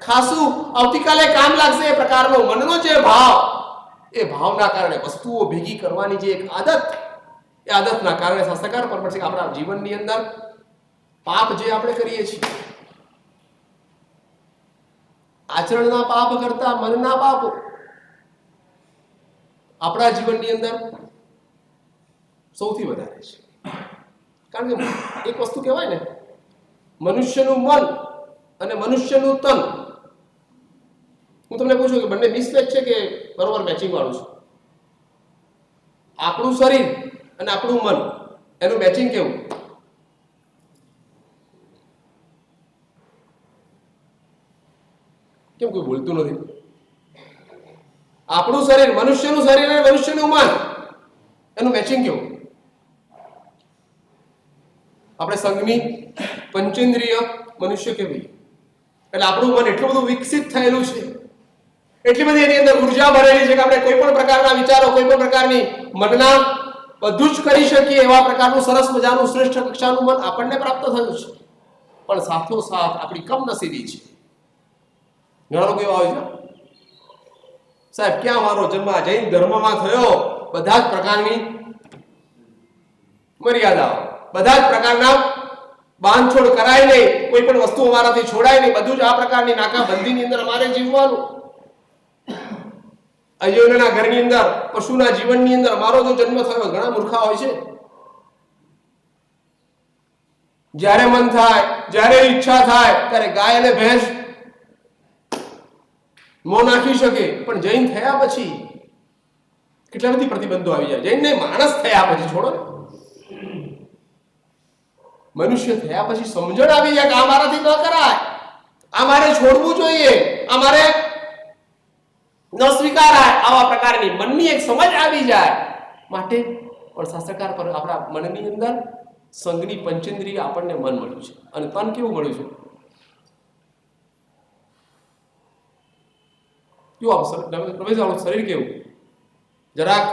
ખાસું, આવતીકાલે કામ લાગશે એ પ્રકારનો મનનો જે ભાવ, એ ભાવના કારણે વસ્તુઓ ભેગી કરવાની જે એક આદત, એ આદતના કારણે શાસ્ત્રકાર પરમર્ષિ આપણા જીવનની અંદર પાપ જે આપણે કરીએ છીએ, આચરણના પાપ કરતા મનના પાપો આપણા જીવનની અંદર સૌથી વધારે છે. કારણ કે એક વસ્તુ કહેવાય ને મનુષ્યનું મન અને મનુષ્યનું તન. હું તમને પૂછું કે બંને મિસમેચ છે કે બરોબર મેચિંગ વાળું છે? આપણું શરીર અને આપણું મન એનું મેચિંગ કેવું? કેમ કોઈ બોલતું નથી? આપણું શરીર, મનુષ્યનું શરીર અને મનુષ્યનું મન એનું મેચિંગ કેવું? આપણે સંઘની પંચેન્દ્રિય મનુષ્ય કેવી, એટલે આપણું મન એટલું બધું વિકસિત થયેલું છે, એટલી બધી એની અંદર ઉર્જા ભરેલી છે કે આપણે કોઈ પણ પ્રકારના વિચારો, કોઈ પણ પ્રકારની મનના બધું જ કરી શકીએ એવા પ્રકારનું સરસ મજાનું શ્રેષ્ઠ કક્ષાનું મન આપણને પ્રાપ્ત થયું છે. પણ સાથોસાથ આપણી કમનસીબી છે. ઘણા લોકો એવા હોય છે, સાહેબ ક્યાં મારો જન્મ આ જૈન ધર્મમાં થયો, બધા જ પ્રકારની મર્યાદાઓ, બધા જ પ્રકારના બાંધછોડ કરાય નહીં, કોઈ પણ વસ્તુ અમારાથી છોડાય નહીં, બધું જ આ પ્રકારની નાકાબંધીની અંદર અમારે જીવવાનું. અયોના ઘરની અંદર, પશુના જીવનની અંદર મારો જો જન્મ થયો. ઘણા મૂર્ખા હોય છે, જ્યારે મન થાય, જ્યારે ઈચ્છા થાય ત્યારે ગાય અને ભેંસ મોં નાખી શકે, પણ જૈન થયા પછી કેટલા બધી પ્રતિબંધો આવી જાય. જૈન નહીં, માણસ થયા પછી છોડો ને, મનુષ્ય થયા પછી સમજણ આવી જાય કે આ મારાથી ન કરાય, આ મારે છોડવું જોઈએ, આ મારે ન સ્વીકારાય. આવા પ્રકારની મનની એક સમજ આવી જાય. માટે પણ શાસ્ત્રકાર પર આપણા મનની અંદર સંઘની પંચેન્દ્રિય આપણને મન મળ્યું છે. અને તન કેવું મળ્યું છે? કેવું શરીર કેવું? જરાક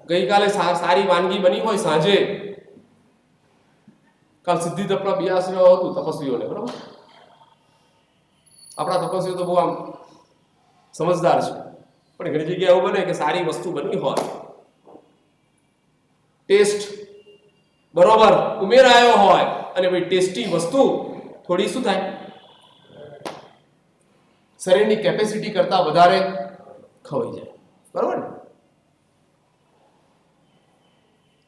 ગઈકાલે સારી વાનગી બની હોય સાંજે, કાલ સિદ્ધિ તપના બિયાસી હતું તપસ્વીઓને, બરાબર? આપણા તપસ્વીઓ તો બહુ આમ સમજદાર છે, પણ ઘણી જગ્યાએ એવું બને કે સારી વસ્તુ બની હોય, ટેસ્ટ બરોબર ઉમેરાયો હોય, અને ભાઈ ટેસ્ટી વસ્તુ થોડી શું થાય, શરીરની કેપેસિટી કરતા વધારે ખવાઈ જાય, બરાબર ને?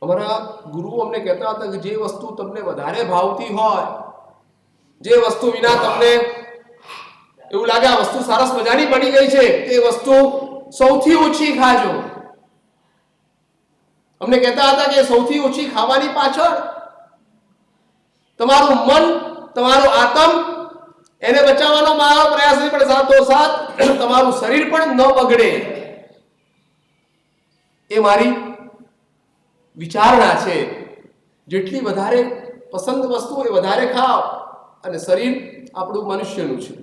અમારા ગુરુઓ અમને કહેતા હતા કે જે વસ્તુ તમને વધારે ભાવતી હોય, જે વસ્તુ વિના તમને એવું લાગે આ વસ્તુ સરસ મજાની બની ગઈ છે, તે વસ્તુ સૌથી ઓછી ખાજો. અમને કહેતા હતા કે સૌથી ઓછી ખાવાની પાછળ તમારું મન, તમારું આત્મ એને બચાવવાનો મારો પ્રયાસ નહીં, પણ સાથોસાથ તમારું શરીર પણ ન બગડે એ મારી વિચારણા છે. જેટલી વધારે પસંદ વસ્તુ એ વધારે ખાઓ. અને શરીર આપણું મનુષ્યનું છે,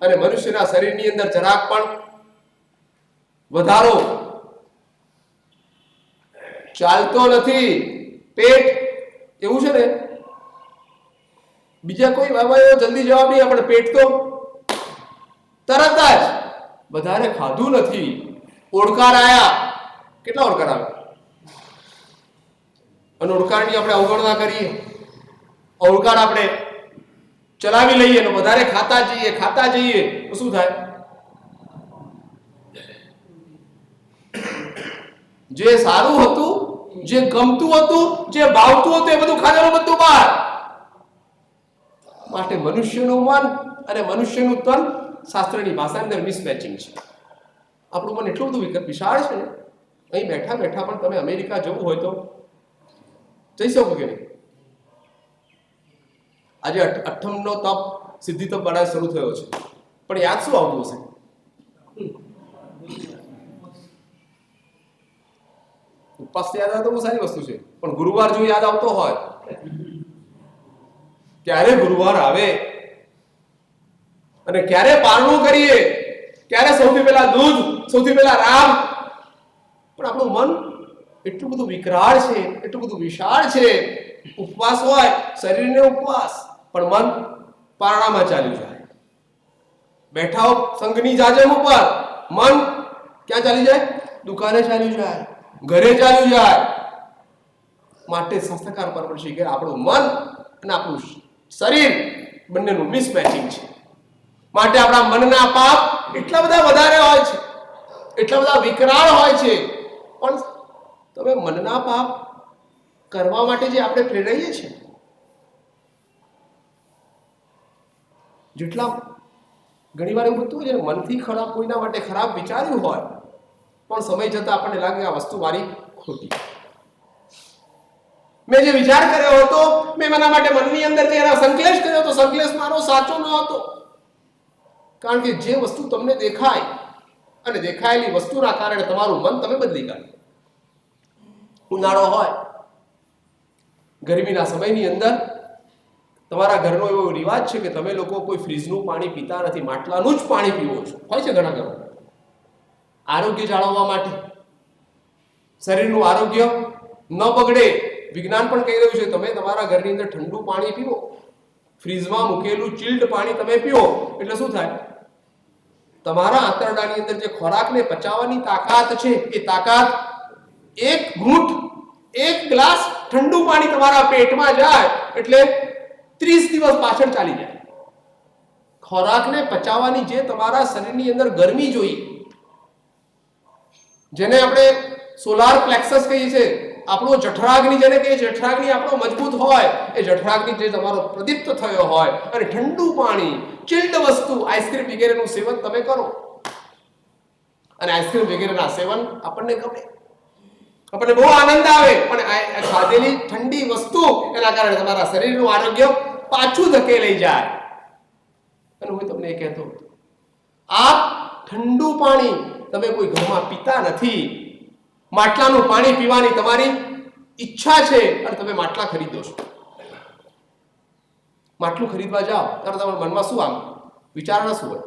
અને મનુષ્યના શરીરની અંદર જરાક પણ વધારો ચાલતો નથી. પેટ એવું છે ને, બીજા કોઈ બાબાઓ જલ્દી જવાબ નહીં, આપણે પેટ તો તરત જ વધારે ખાધું નથી, ઓડકાર આયા, કેટલા ઓડકાર આવે, અને ઓડકારની આપણે અવગણના કરીએ, ઓડકાર આપણે ચલાવી લઈએ અને વધારે ખાતા જઈએ તો શું થાય? જે સારું હતું, જે ગમતું હતું, જે ભાવતું હતું, એ બધું ખાધેલું બધું બહાર. માટે મનુષ્યનું મન અને મનુષ્યનું તન શાસ્ત્રની ભાષાની અંદર મિસમેચિંગ છે. આપણું મન એટલું બધું વિશાળ છે ને, અહીં બેઠા બેઠા પણ તમે અમેરિકા જવું હોય તો જઈ શકો કે નહીં? આજે 8મનો તપ સિદ્ધિ તપ બનાવ શરૂ થયો છે, પણ યાદ શું આવતું હશે? ઉપવાસ યાદ આવે તો બહુ સારી વસ્તુ છે, પણ ગુરુવાર જો યાદ આવતો હોય, ક્યારે ગુરુવાર આવે અને ક્યારે પારણું કરીએ, ક્યારે સૌથી પહેલા દૂધ, સૌથી પહેલા રામ. પણ આપણું મન એટલું બધું વિકરાળ છે, એટલું બધું વિશાળ છે. ઉપવાસ હોય, શરીરને ઉપવાસ, પણ મન પારણામાં ચાલ્યું જાય. બેઠા હો સંઘની જાજમ ઉપર, મન ક્યાં ચાલી જાય? દુકાને ચાલ્યું જાય, ઘરે ચાલ્યું જાય. માટે શાસ્ત્રકાર પર પડશે કે આપણું મન અને આપણું શરીર બંનેનું મિસમેચિંગ છે. માટે આપણા મનના પાપ એટલા બધા વધારે હોય છે, એટલા બધા વિકરાળ હોય છે. પણ તમે મનના પાપ કરવા માટે જે આપણે પ્રેરાઈએ છીએ, જેટલા ઘણીવાર એવું બનતું હોય છે, મનથી ખરાબ કોઈના માટે ખરાબ વિચાર્યું હોય પણ સમય જતાં આપણને લાગે આ વસ્તુ મારી ખોટી. મેં જે વિચાર કર્યો હતો, મેં એના માટે મનની અંદર જે એના સંકલેશ કર્યો હતો, સંકલેશ મારો સાચો ન હતો. કારણ કે જે વસ્તુ તમને દેખાય અને દેખાયેલી વસ્તુના કારણે તમારું મન તમે બદલી કાઢો. ઉનાળો હોય, ગરમીના સમયની અંદર તમારા ઘરનો એવો રિવાજ છે કે તમે લોકો કોઈ ફ્રીજનું પાણી પીતા નથી, માટલાનું જ પાણી પીવો છો. હોય છે ઘણા ઘરો. આરોગ્ય જાળવવા માટે, શરીરનું આરોગ્ય ન બગડે, વિજ્ઞાન પણ કહી રહ્યું છે તમે તમારા ઘરની અંદર ઠંડુ પાણી પીવો, ફ્રીજમાં મૂકેલું ચિલ્ડ પાણી તમે પીવો એટલે શું થાય? તમારા આંતરડાની અંદર જે ખોરાકને પચાવવાની તાકાત છે એ તાકાત એક ઘૂંટ, એક ગ્લાસ ઠંડુ પાણી તમારા પેટમાં જાય એટલે 30 દિવસ પાછળ ચાલી જાય. ખોરાકને પચાવવાની જે તમારા શરીરની અંદર ગરમી જોઈએ, જેને આપણે સોલાર પ્લેક્સસ કહીએ છીએ, આપણો જઠરાગ્નિ જેને કહીએ છીએ, જઠરાગ્નિ આપણો મજબૂત હોય, એ જઠરાગ્નિ જે તમારો પ્રદીપ્ત થયો હોય અને ઠંડુ પાણી, ચિલ્ડ વસ્તુ, આઈસ્ક્રીમ વગેરેનું સેવન તમે કરો અને આઈસ્ક્રીમ વગેરેના સેવન આપણને ગમે, આપણને બહુ આનંદ આવે, પણ આ ખાધેલી ઠંડી વસ્તુ એના કારણે તમારા શરીરનું આરોગ્ય પાછું ધકેલાઈ જાય. અને હું તમને એ કહેતો હતો, આ ઠંડુ પાણી તમે કોઈ ઘરમાં પીતા નથી, માટલાનું પાણી પીવાની તમારી ઈચ્છા છે અને તમે માટલા ખરીદો છો. માટલું ખરીદવા જાઓ ત્યારે તમારા મનમાં શું આમ વિચારણા શું હોય?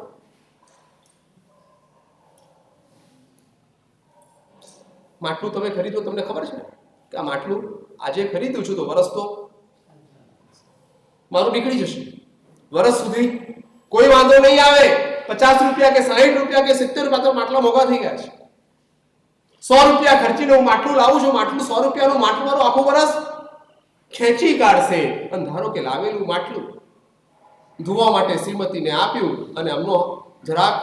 માટલું તમે ખરીદો, તમને ખબર છે કે આ માટલું આજે ખરીદ્યું છું તો વરસ તો મારું નીકળી જશે, વરસ સુધી કોઈ વાંધો નહીં આવે. 50 રૂપિયા કે 60 રૂપિયા કે 70 રૂપિયા તો માટલા મોંઘા થઈ ગયા છે. 100 રૂપિયા ખર્ચીને હું માટલું લાવું છું, માટલું 100 રૂપિયાનું માટલું મારું આખું વરસ ખેંચી કાઢશે. અને ધારો કે લાવેલું માટલું ધોવા માટે શ્રીમતીને આપ્યું અને એમનો જરાક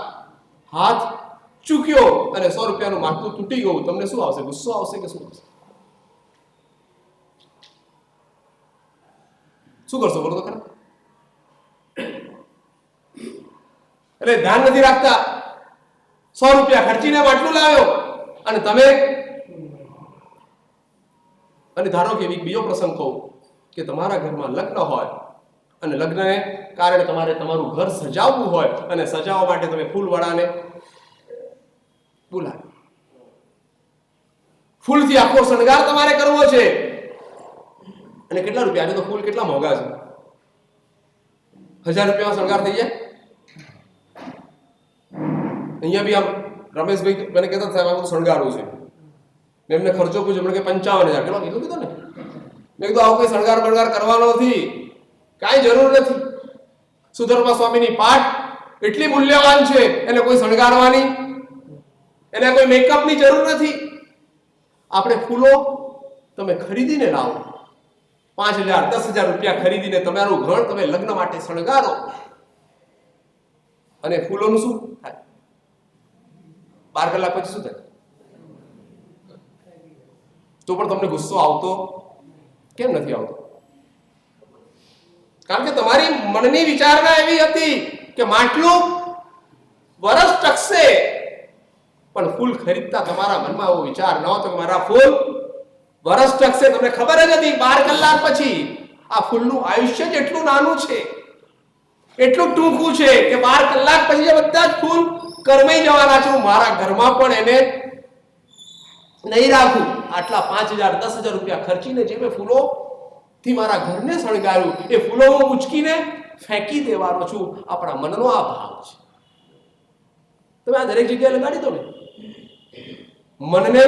હાથ ચૂક્યો અને 100 રૂપિયાનું માટલું તૂટી ગયું, તમને શું આવશે? ગુસ્સો આવશે કે શું આવશે? શું કરશો બોલો તો ખરા? એટલે ધ્યાન નથી રાખતા, 100 રૂપિયા ખર્ચીને માટલું લાવ્યો અને તમે, અને ધારો કે બીજો પ્રસંગ કહું કે તમારા ઘરમાં લગ્ન હોય અને લગ્નને કારણે તમારે તમારું ઘર સજાવવું હોય અને સજાવવા માટે તમે ફૂલવાળાને બોલાવે, ફૂલથી આખો શણગાર તમારે કરવો છે. અને કેટલા રૂપિયા? આજે તો ફૂલ કેટલા મોંઘા છે, 1000 રૂપિયામાં શણગાર થઈ જાય. અહીંયા બી આમ રમેશભાઈ મને કહેતા સાહેબ આ બધું શણગારવું છે, મેં એમને ખર્ચો પૂછ્યો, મને કે 55,000. કેટલો કીધું કીધું ને? મેં કીધું આવું કોઈ શણગાર બણગાર કરવાનો નથી, કાંઈ જરૂર નથી. સુધર્મા સ્વામીની પાઠ એટલી મૂલ્યવાન છે, એને કોઈ શણગારવાની, એને કોઈ મેકઅપની જરૂર નથી. આપણે ફૂલો તમે ખરીદીને લાવો, 5,000 10,000 રૂપિયા ખરીદીને તમારું ઘર તમે લગ્ન માટે શણગારો અને ફૂલોનું શું થાય? 12 કલાક પછી શું થાય? તો પણ તમને ગુસ્સો આવતો કેમ નથી આવતો? કારણ કે તમારી મનની વિચારણા એવી હતી કે માટલું વરસ ટકશે, પણ ફૂલ ખરીદતા તમારા મનમાં એવો વિચાર ન હતો કે મારા ફૂલ વરસ ટકશે. તમને ખબર જ હતી 12 કલાક પછી આ ફૂલનું આયુષ્ય જ એટલું નાનું છે, એટલું ટૂંકું છે કે 12 કલાક પછી બધા જ ફૂલ કરમાઈ જવાના છે. હું મારા ઘરમાં પણ એને નહીં રાખું. આટલા 5,000 10,000 રૂપિયા ખર્ચીને જે મેં ફૂલો થી મારા ઘરને શણગાર્યું, એ ફૂલો હું ઉચકીને ફેંકી દેવાનો છું. આપણા મનનો આ ભાવ છે. તમે આ દરેક જગ્યાએ લગાડી દો ને, મનને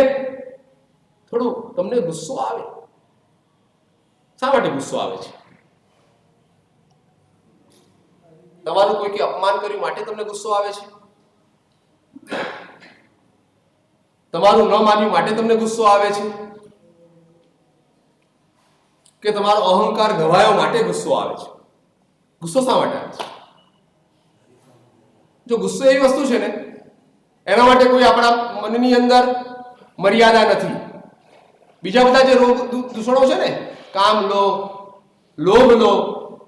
થોડું તમને ગુસ્સો આવે. શા માટે ગુસ્સો આવે છે? તમારું કોઈ કે અપમાન કર્યું માટે તમને ગુસ્સો આવે છે? તમારું ન માન્યું માટે તમને ગુસ્સો આવે છે? કે તમારો અહંકાર ગવાયો માટે ગુસ્સો આવે છે? ગુસ્સો શા માટે આવે છે? જો ગુસ્સો એવી વસ્તુ છે ને, એના માટે કોઈ આપણા મનની અંદર મર્યાદા નથી. બીજા બધા જે રોગ દૂષણો છે ને, કામ લો, લોભ લો,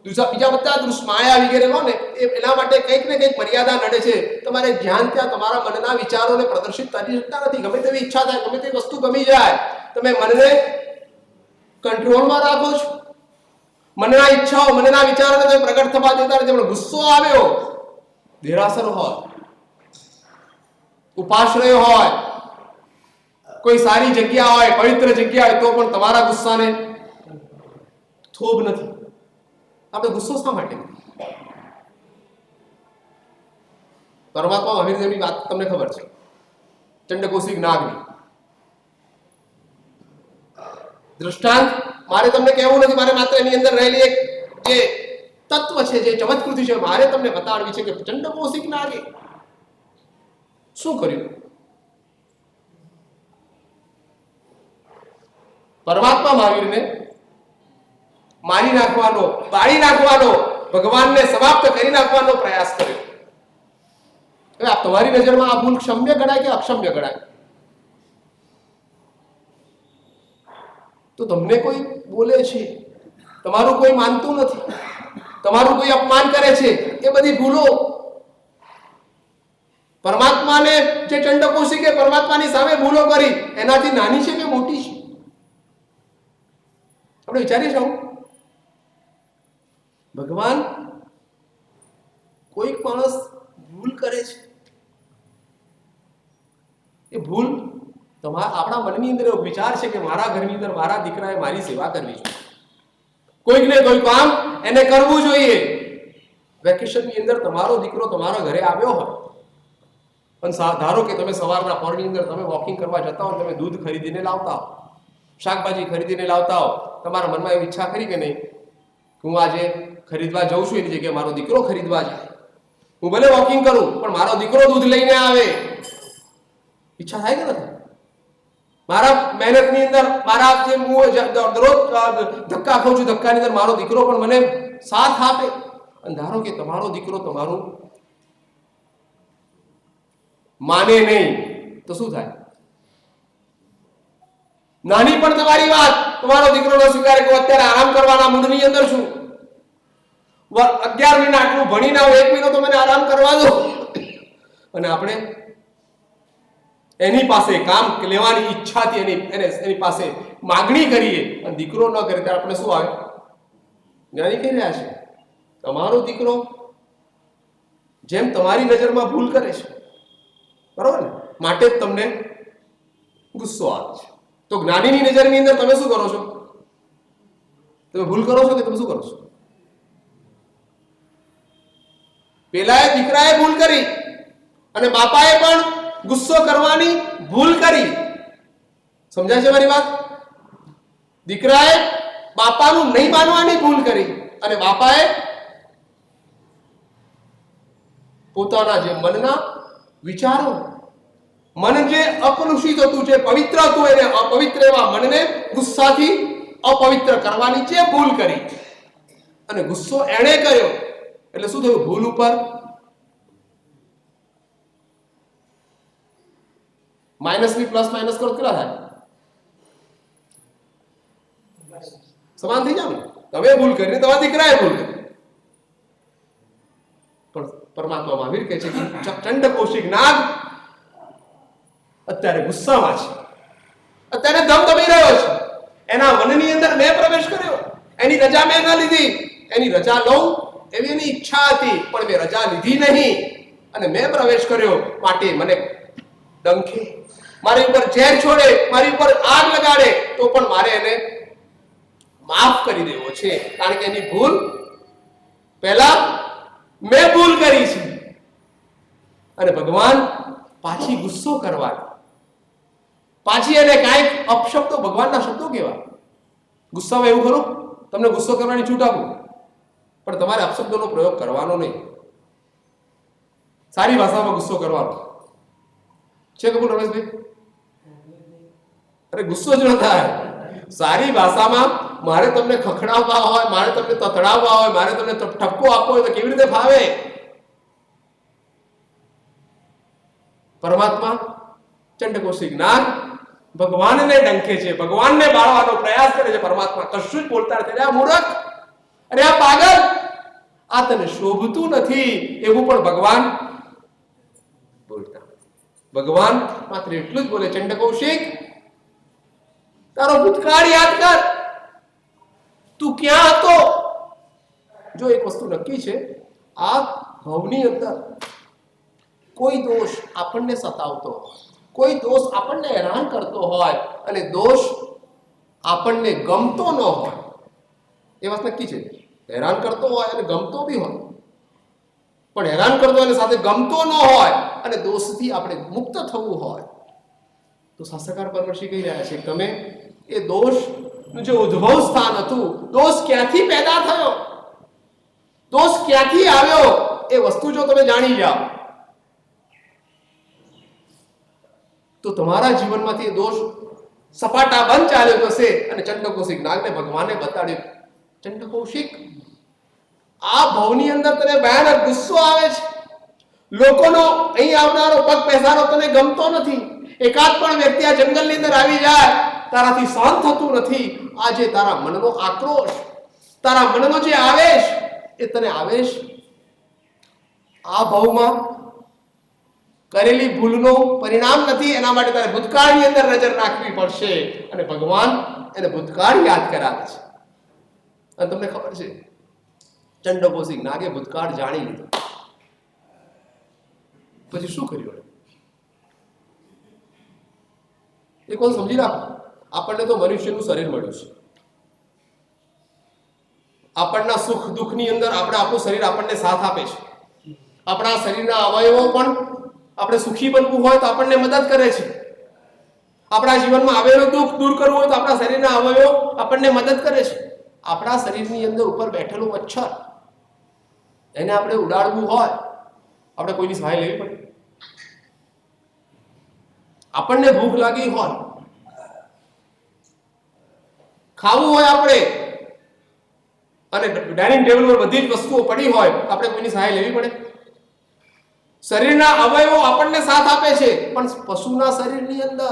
બીજા બધા દુષ્માયા વગેરે લો ને એના માટે કંઈક ને કંઈક મર્યાદા નડે છે. તમારે જ્ઞાન ત્યાં તમારા મનના વિચારોને પ્રદર્શિત કરી શકતા નથી. ગમે તેવી ઈચ્છા થાય, ગમે તેવી વસ્તુ ગમી જાય, તમે મનને કંટ્રોલમાં રાખો છો. મનના ઈચ્છાઓ, મનના વિચારોને તમે પ્રગટ થવા દેતા નથી. પણ ગુસ્સો આવ્યો, દેરાસર હોય, ઉપાશ્રય હોય, કોઈ સારી જગ્યા હોય, પવિત્ર જગ્યા હોય, તો પણ તમારા ગુસ્સાને થોભ નથી. આપણે ગુસ્સો શા માટે? પરમાત્મા મહાવીરદેવની વાત તમને ખબર છે, ચંડકોશિક નાગની દૃષ્ટાંત મારે તમને કહેવું નથી. મારે માત્ર એની અંદર રહેલી એક જે તત્વ છે, જે ચમત્કૃતિ છે, મારે તમને બતાડવી છે કે ચંડકોશિક નાગે શું કર્યું. પરમાત્મા મહાવીરને મારી નાખવાનો, બાળી નાખવાનો, ભગવાનને સમાપ્ત કરી નાખવાનો પ્રયાસ કર્યો. હવે આ તમારી નજરમાં આ ભૂલ ક્ષમ્ય ગણાય કે અક્ષમ્ય ગણાય? તો તમને કોઈ બોલે છે, તમારું કોઈ માનતું નથી, તમારું કોઈ અપમાન કરે છે, એ બધી ભૂલો પરમાત્માને, જે ચંડકોશિકે પરમાત્માની સામે ભૂલો કરી, એનાથી નાની છે કે મોટી છે? આપણે વિચારી જાઓ. ભગવાન, કોઈક માણસ ભૂલ કરે છે, એ ભૂલ આપણા મનની અંદર એવો વિચાર છે કે મારા ઘરની અંદર મારા દીકરાએ મારી સેવા કરવી જોઈએ, કોઈક ને કોઈ કામ એને કરવું જોઈએ. વેકેશનની અંદર તમારો દીકરો તમારા ઘરે આવ્યો હોય, પણ ધારો કે તમે સવારના પોરની અંદર તમે વોકિંગ કરવા જતા હો, તમે દૂધ ખરીદીને લાવતા હો, શાકભાજી ખરીદીને લાવતા હો, તમારા મનમાં એવી ઈચ્છા કરી કે નહીં, હું આજે ખરીદવા જઉં છું, એની જગ્યાએ મારો દીકરો ખરીદવા જાય. હું ભલે વોકિંગ કરું, પણ મારો દીકરો દૂધ લઈને આવે. ઈચ્છા થાય કે નથી? મારા મહેનતની અંદર, મારા જે હું દરરોજ ધક્કા ખાઉં છું, ધક્કાની અંદર મારો દીકરો પણ મને સાથ આપે. અને ધારો કે તમારો દીકરો તમારું માને નહીં, તો શું થાય? નાની પણ તમારી વાત તમારો દીકરો ન સ્વીકારે કે અત્યારે આરામ કરવાના મૂડની અંદર છું, 11 મહિના આટલું ભણીને આવું, 1 મહિનો તો મને આરામ કરવા દો. અને આપણે એની પાસે કામ લેવાની ઈચ્છાથી એની પાસે માગણી કરીએ, અને દીકરો ન કરે ત્યારે આપણે શું આવે? જ્ઞાની કહી રહ્યા છે, તમારો દીકરો જેમ તમારી નજરમાં ભૂલ કરે છે, બરોબર ને, માટે જ તમને ગુસ્સો આવે છે. તો જ્ઞાનીની નજરની અંદર તમે શું કરો છો? તમે ભૂલ કરો છો કે તમે શું કરો છો? પેલાએ દીકરાએ ભૂલ કરી અને બાપાએ પણ ગુસ્સો કરવાની ભૂલ કરી. સમજાય છે મારી વાત? દીકરાએ બાપાનું નહીં માનવાની ભૂલ કરી અને બાપાએ પોતાના જે મનના વિચારો, મન જે અકલુષિત હતું, જે પવિત્ર હતું, એને અપવિત્ર એવા મનને ગુસ્સાથી અપવિત્ર કરવાની જે ભૂલ કરી, અને ગુસ્સો એણે કર્યો એટલે શું થયું? ભૂલ ઉપર માઇનસ ની પ્લસ માઇનસ કરો, કેટલા થાય? સમાન થઈ જાવ ને. તમે ભૂલ કરી, તમારા દીકરાએ ભૂલ કરી. પણ પરમાત્મા મહાવીર કહે છે કે ચંડકોશિક નાગ અત્યારે ગુસ્સામાં છે, અત્યારે ધમધમી રહ્યો છે. એના વનની અંદર મેં પ્રવેશ કર્યો, એની રજા મેં ન લીધી. એની રજા લઉં એવી એની ઈચ્છા હતી, પણ મેં રજા લીધી નહીં અને મેં પ્રવેશ કર્યો. માટે મને ડંખે, મારી ઉપર ઝેર છોડે, મારી ઉપર આગ લગાડે, તો પણ મારે એને માફ કરી દેવો છે, કારણ કે એની ભૂલ પહેલા મેં ભૂલ કરી છે. અને ભગવાન પાછી ગુસ્સો કરવાની, પાછી એને કાંઈક અપશબ્દો, ભગવાનના શબ્દો કેવા? ગુસ્સામાં એવું ખરું, તમને ગુસ્સો કરવાની છૂટ આપું, પણ તમારે અપશબ્દોનો પ્રયોગ કરવાનો નહીં. સારી ભાષામાં ગુસ્સો કરવાનો છે. કબૂલ રમેશભાઈ? અરે ગુસ્સો જ ન થાય. સારી ભાષામાં મારે તમને ખખડાવવા હોય, મારે તમને તતડાવવા હોય, મારે તમને ઠપકો આપવો હોય, તો કેવી રીતે ફાવે? પરમાત્મા ચંડકોશિક નાગ ભગવાનને ડંખે છે, ભગવાનને બાળવાનો પ્રયાસ કરે છે. પરમાત્મા કશું જ બોલતા નથી. આ મૂર્ખ, અરે આ પાગલ, આ તને શોભતું નથી એવું પણ ભગવાન બોલતા. ભગવાન માત્ર એટલું જ બોલે, ચંડ કૌશિક, તારો ભૂતકાળ યાદ કર, તું ક્યાં હતો. જો એક વસ્તુ નક્કી છે, આ ભાવની અંદર કોઈ દોષ આપણને સતાવતો હોય, કોઈ દોષ આપણને હેરાન કરતો હોય અને દોષ આપણને ગમતો ન હોય, એ વાત નક્કી છે. હેરાન કરતો હોય અને ગમતો બી હોય, પણ હેરાન કરતો અને સાથે ગમતો ન હોય અને દોષથી આપણે મુક્ત થવું હોય, તો શાસ્ત્રકાર પરમર્ષિ કહી રહ્યા છે, તમે એ દોષનું જે ઉદ્ભવ સ્થાન હતું, દોષ ક્યાંથી પેદા થયો, દોષ ક્યાંથી આવ્યો, એ વસ્તુ જો તમે જાણી જાઓ તો તમારા જીવનમાંથી એ દોષ સપાટા બંધ ચાલ્યો જશે. અને ચંડ કૌશિક નાગને ભગવાને બતાડ્યું, ચંડ કૌશિક, આ ભવની અંદર તને ભયાનક ગુસ્સો આવે છે, લોકોનો અહીં આવનારો પગ પેસારો તને ગમતો નથી, એકાદ પણ વ્યક્તિ આ જંગલની અંદર આવી જાય તારાથી સહન થતું નથી. આજે તારા મનનો આક્રોશ, તારા મનનો જે આવેશ, એ તને આવેશ આ ભવમાં કરેલી ભૂલનો પરિણામ નથી, એના માટે તારે ભૂતકાળની અંદર નજર નાખવી પડશે. અને ભગવાન એને ભૂતકાળ યાદ કરાવે છે. અને તમને ખબર છે, ચંડ કૌશિક નાગે ભૂતકાળ જાણી લીધો, પછી શું કર્યું? એ કોણ સમજી રાખો, આપણને તો મનુષ્યનું શરીર મળ્યું છે, આપણના સુખ દુઃખની અંદર આપણું શરીર આપણને સાથ આપે છે. આપણા શરીરના અવયવો પણ આપણે સુખી બનવું હોય તો આપણને મદદ કરે છે. આપણા જીવનમાં આવેલું દુઃખ દૂર કરવું હોય તો આપણા શરીરના અવયવો આપણને મદદ કરે છે. આપણા શરીરની અંદર ઉપર બેઠેલું મચ્છર, એને આપણે ઉડાડવું હોય, આપણે કોઈની સહાય લેવી પડે. આપણને ભૂખ લાગી હોય, ખાવું હોય આપણે, અને ડાઇનિંગ ટેબલ પર બધી જ વસ્તુઓ પડી હોય, આપણે કોઈની સહાય લેવી પડે. શરીરના અવયવો આપણને સાથ આપે છે, પણ પશુના શરીરની અંદર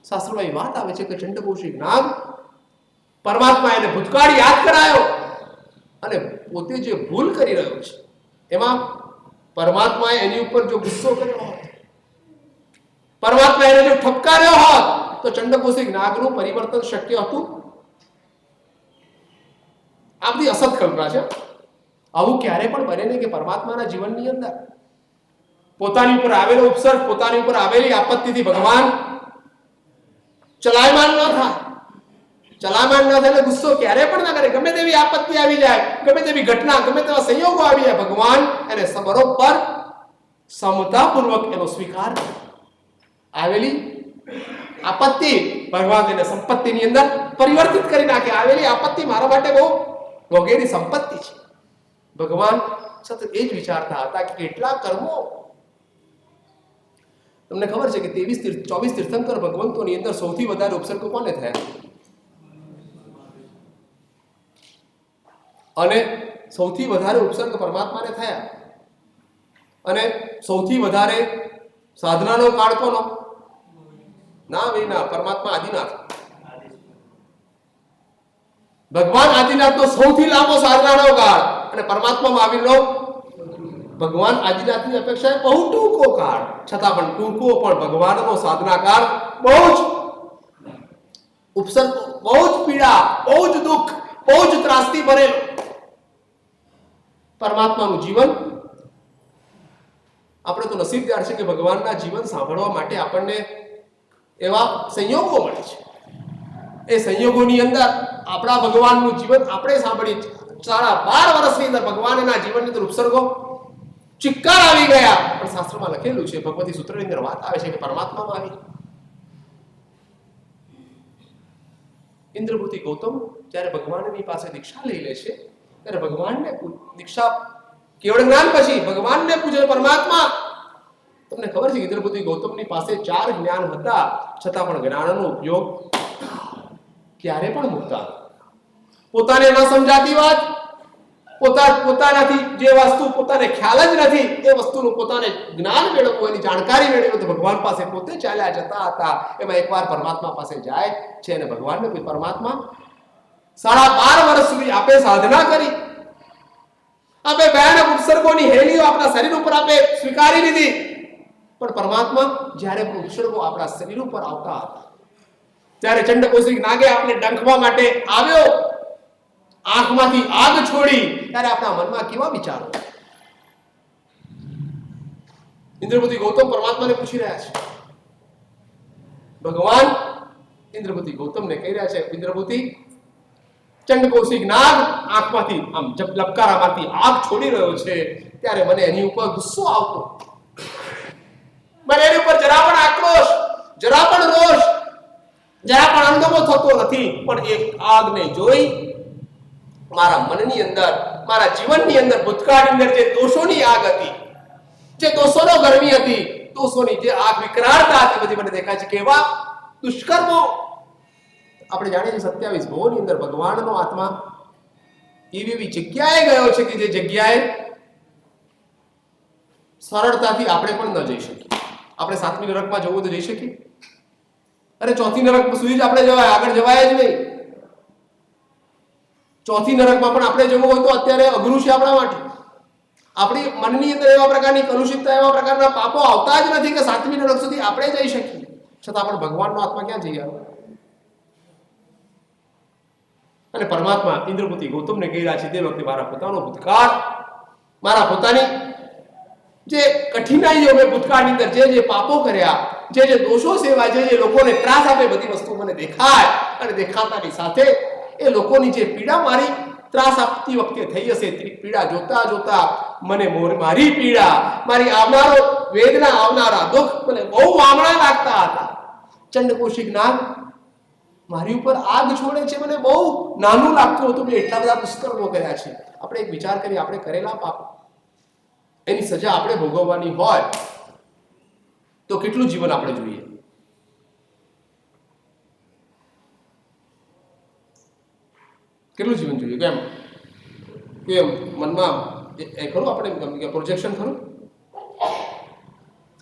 શાસ્ત્રોમાં વાત આવે છે કે ચંડ કૌશિક નાગ પરમાત્મા એને ભૂતકાળ યાદ કરાયો અને પોતે જે ભૂલ કરી રહ્યો છે એમાં પરમાત્માએ એની ઉપર જો ગુસ્સો કર્યો હોત, પરમાત્મા એને જો ઠપકાર્યો હોત, તો ચંડ કૌશિક નાગનું પરિવર્તન શક્ય હતું. આ બધી અસત કલ્પના છે. આવું ક્યારે પણ બને નહીં કે પરમાત્માના જીવનની અંદર પોતાની ઉપર આવેલો ઉપસર્ગ, પોતાની ઉપર આવેલી આપત્તિથી ભગવાન ચલાયમાન ન થાય. ચલાયમાન ન થાય એટલે ગુસ્સો ક્યારે પણ ના કરે. ગમે તેવી આપત્તિ આવી જાય, ગમે તેવી ઘટના, ગમે તેવા સંયોગો આવી જાય, ભગવાન એને બરોબર સમતાપૂર્વક એનો સ્વીકાર કરે. આવેલી આપત્તિ ભગવાન એને સંપત્તિની અંદર પરિવર્તિત કરી નાખે. આવેલી આપત્તિ મારા માટે બહુ વગેરે સંપત્તિ છે. ભગવાન સતત એ જ વિચારતા હતા કે કેટલા કર્મો. તમને ખબર છે કે 24 તીર્થંકર ભગવંતોની અંદર સૌથી વધારે ઉપસર્ગ કોને થયા? અને સૌથી વધારે ઉપસર્ગ પરમાત્માને થયા. અને સૌથી વધારે સાધનાનો કાળ કોનો? ના વિના પરમાત્મા આદિનાથ. ભગવાન આદિનાથનો સૌથી લાંબો સાધનાનો કાળ અને પરમાત્મા મહાવીરનો ભગવાન આદિનાથની અપેક્ષાએ બહુ ટૂંકો કાળ, છતાં પણ ટૂંકો પણ ભગવાનનો સાધના કાળ બહુ જ ઉપસર્ગ, બહુ જ પીડા, બહુ જ દુઃખ, બહુ જ ત્રાસથી ભરેલો. પરમાત્માનું જીવન, આપણે તો નસીબદાર છે કે ભગવાનના જીવન સાંભળવા માટે આપણને એવા સંયોગો મળે છે. એ સંયોગોની અંદર આપણા ભગવાનનું જીવન આપણે સાંભળીએ. 12.5 વર્ષની અંદર ભગવાનના જીવનની અંદર ઉપસર્ગો ચિક્કાર આવી ગયા. પણ શાસ્ત્રમાં લખેલું છે, ભગવતી સૂત્રની અંદર વાત આવે છે કે પરમાત્મામાં આવી. ઇન્દ્રપુત્રી ગૌતમ જ્યારે ભગવાનની પાસે દીક્ષા લઈ લે છે, ત્યારે ભગવાનને દીક્ષા કેવળ જ્ઞાન પછી ભગવાનને પૂછે, પરમાત્મા. તમને ખબર છે કે ઇન્દ્રપુત્રી ગૌતમની પાસે 4 જ્ઞાન હતા, છતાં પણ જ્ઞાનનો ઉપયોગ ક્યારે પણ મૂકતા. પોતાને ન સમજાતી વાત પોતાનાથી જે વસ્તુ પોતાને ખ્યાલ જ નથી એ વસ્તુનું પોતાને જ્ઞાન મેળવવું, એની જાણકારી મેળવવું, તો ભગવાન પાસે પોતે ચાલ્યા જતા હતા. એમાં એકવાર પરમાત્મા પાસે જાય છે અને ભગવાનને કોઈ પરમાત્મા 12.5 વર્ષ સુધી આપે સાધના કરી, આપે ભયાનક ઉપસર્ગોની હેલીઓ આપણા શરીર ઉપર આપે સ્વીકારી લીધી, પણ પરમાત્મા જ્યારે ઉપસર્ગો આપણા શરીર ઉપર આવતા હતા ત્યારે ચંડકૌશિક નાગે આપણે ડંખવા માટે આવ્યો, આંખમાંથી આગ છોડી, ત્યારે આપણા મનમાં કેવા વિચારો? ઇન્દ્રપતિ ગૌતમ પરમાત્માને પૂછી રહ્યા છે. ભગવાન ઇન્દ્રપતિ ગૌતમને કહી રહ્યા છે, ઇન્દ્રપતિ, ચંડકૌશિક નાગ આંખમાંથી આમ લપકારામાંથી આગ છોડી રહ્યો છે, ત્યારે મને એની ઉપર ગુસ્સો આવતો, મને એની ઉપર જરા પણ આક્રોશ, જરા પણ રોષ, જરા પણ અણગમો થતો નથી. પણ એક આગને જોઈ મારા મનની અંદર, મારા જીવનની અંદર, ભૂતકાળની અંદર જે દોષોની આગ હતી, જે દોષોનો ગરમી હતી, દોષોની જે આગ વિકરાળતા હતી, બધી મને દેખાય છે. કેવા દુષ્કર્મો! આપણે જાણીએ છીએ 27 ભવોની અંદર ભગવાનનો આત્મા એવી જગ્યાએ ગયો છે કે જે જગ્યાએ સરળતાથી આપણે પણ ન જઈ શકીએ. આપણે 7મી નરકમાં જવું તો જઈ શકીએ? અરે 4થી નરક સુધી જ આપણે જવાય, આગળ જવાય જ નહીં. 4થી નરકમાં પણ આપણે જવું હોય તો અત્યારે અઘરું છે આપણા માટે. આપણી મનની અંદર એવા પ્રકારની કલુષિતતા, એવા પ્રકારના પાપો આવતા જ નથી કે 7મી નરક સુધી આપણે જઈ શકીએ. છતાં પણ ભગવાનનો આત્મા ક્યાં જઈ આવ્યો? અને પરમાત્મા ઇન્દ્રપતિ ગૌતમને કહી રહ્યા છે, તે વખતે મારા પોતાનો ભૂતકાળ, મારા પોતાની જે કઠિનાઈઓ મેં ભૂતકાળની અંદર જે પાપો કર્યા, જે દોષો સેવા, જે લોકોને ત્રાસ આપે, બધી વસ્તુ મને દેખાય. અને દેખાતાની સાથે એ લોકોની જે પીડા મારી ત્રાસ આપતી વખતે થઈ હશે, તે પીડા જોતા જોતા મને મારી પીડા, મારી આવનારો વેદના, આવનારા દુઃખ મને બહુ વામણા લાગતા હતા. ચંડકૌશિક નાગ મારી ઉપર આગ છોડે છે, મને બહુ નાનું લાગતું હતું. મેં એટલા બધા દુષ્કર્મો કર્યા છે. આપણે એક વિચાર કરીએ, આપણે કરેલા પાપ, એની સજા આપણે ભોગવવાની હોય તો કેટલું જીવન આપણે જોઈએ? કેટલું જીવન જોઈએ? કેમ મનમાં એ ખરું, આપણે પ્રોજેક્શન ખરું?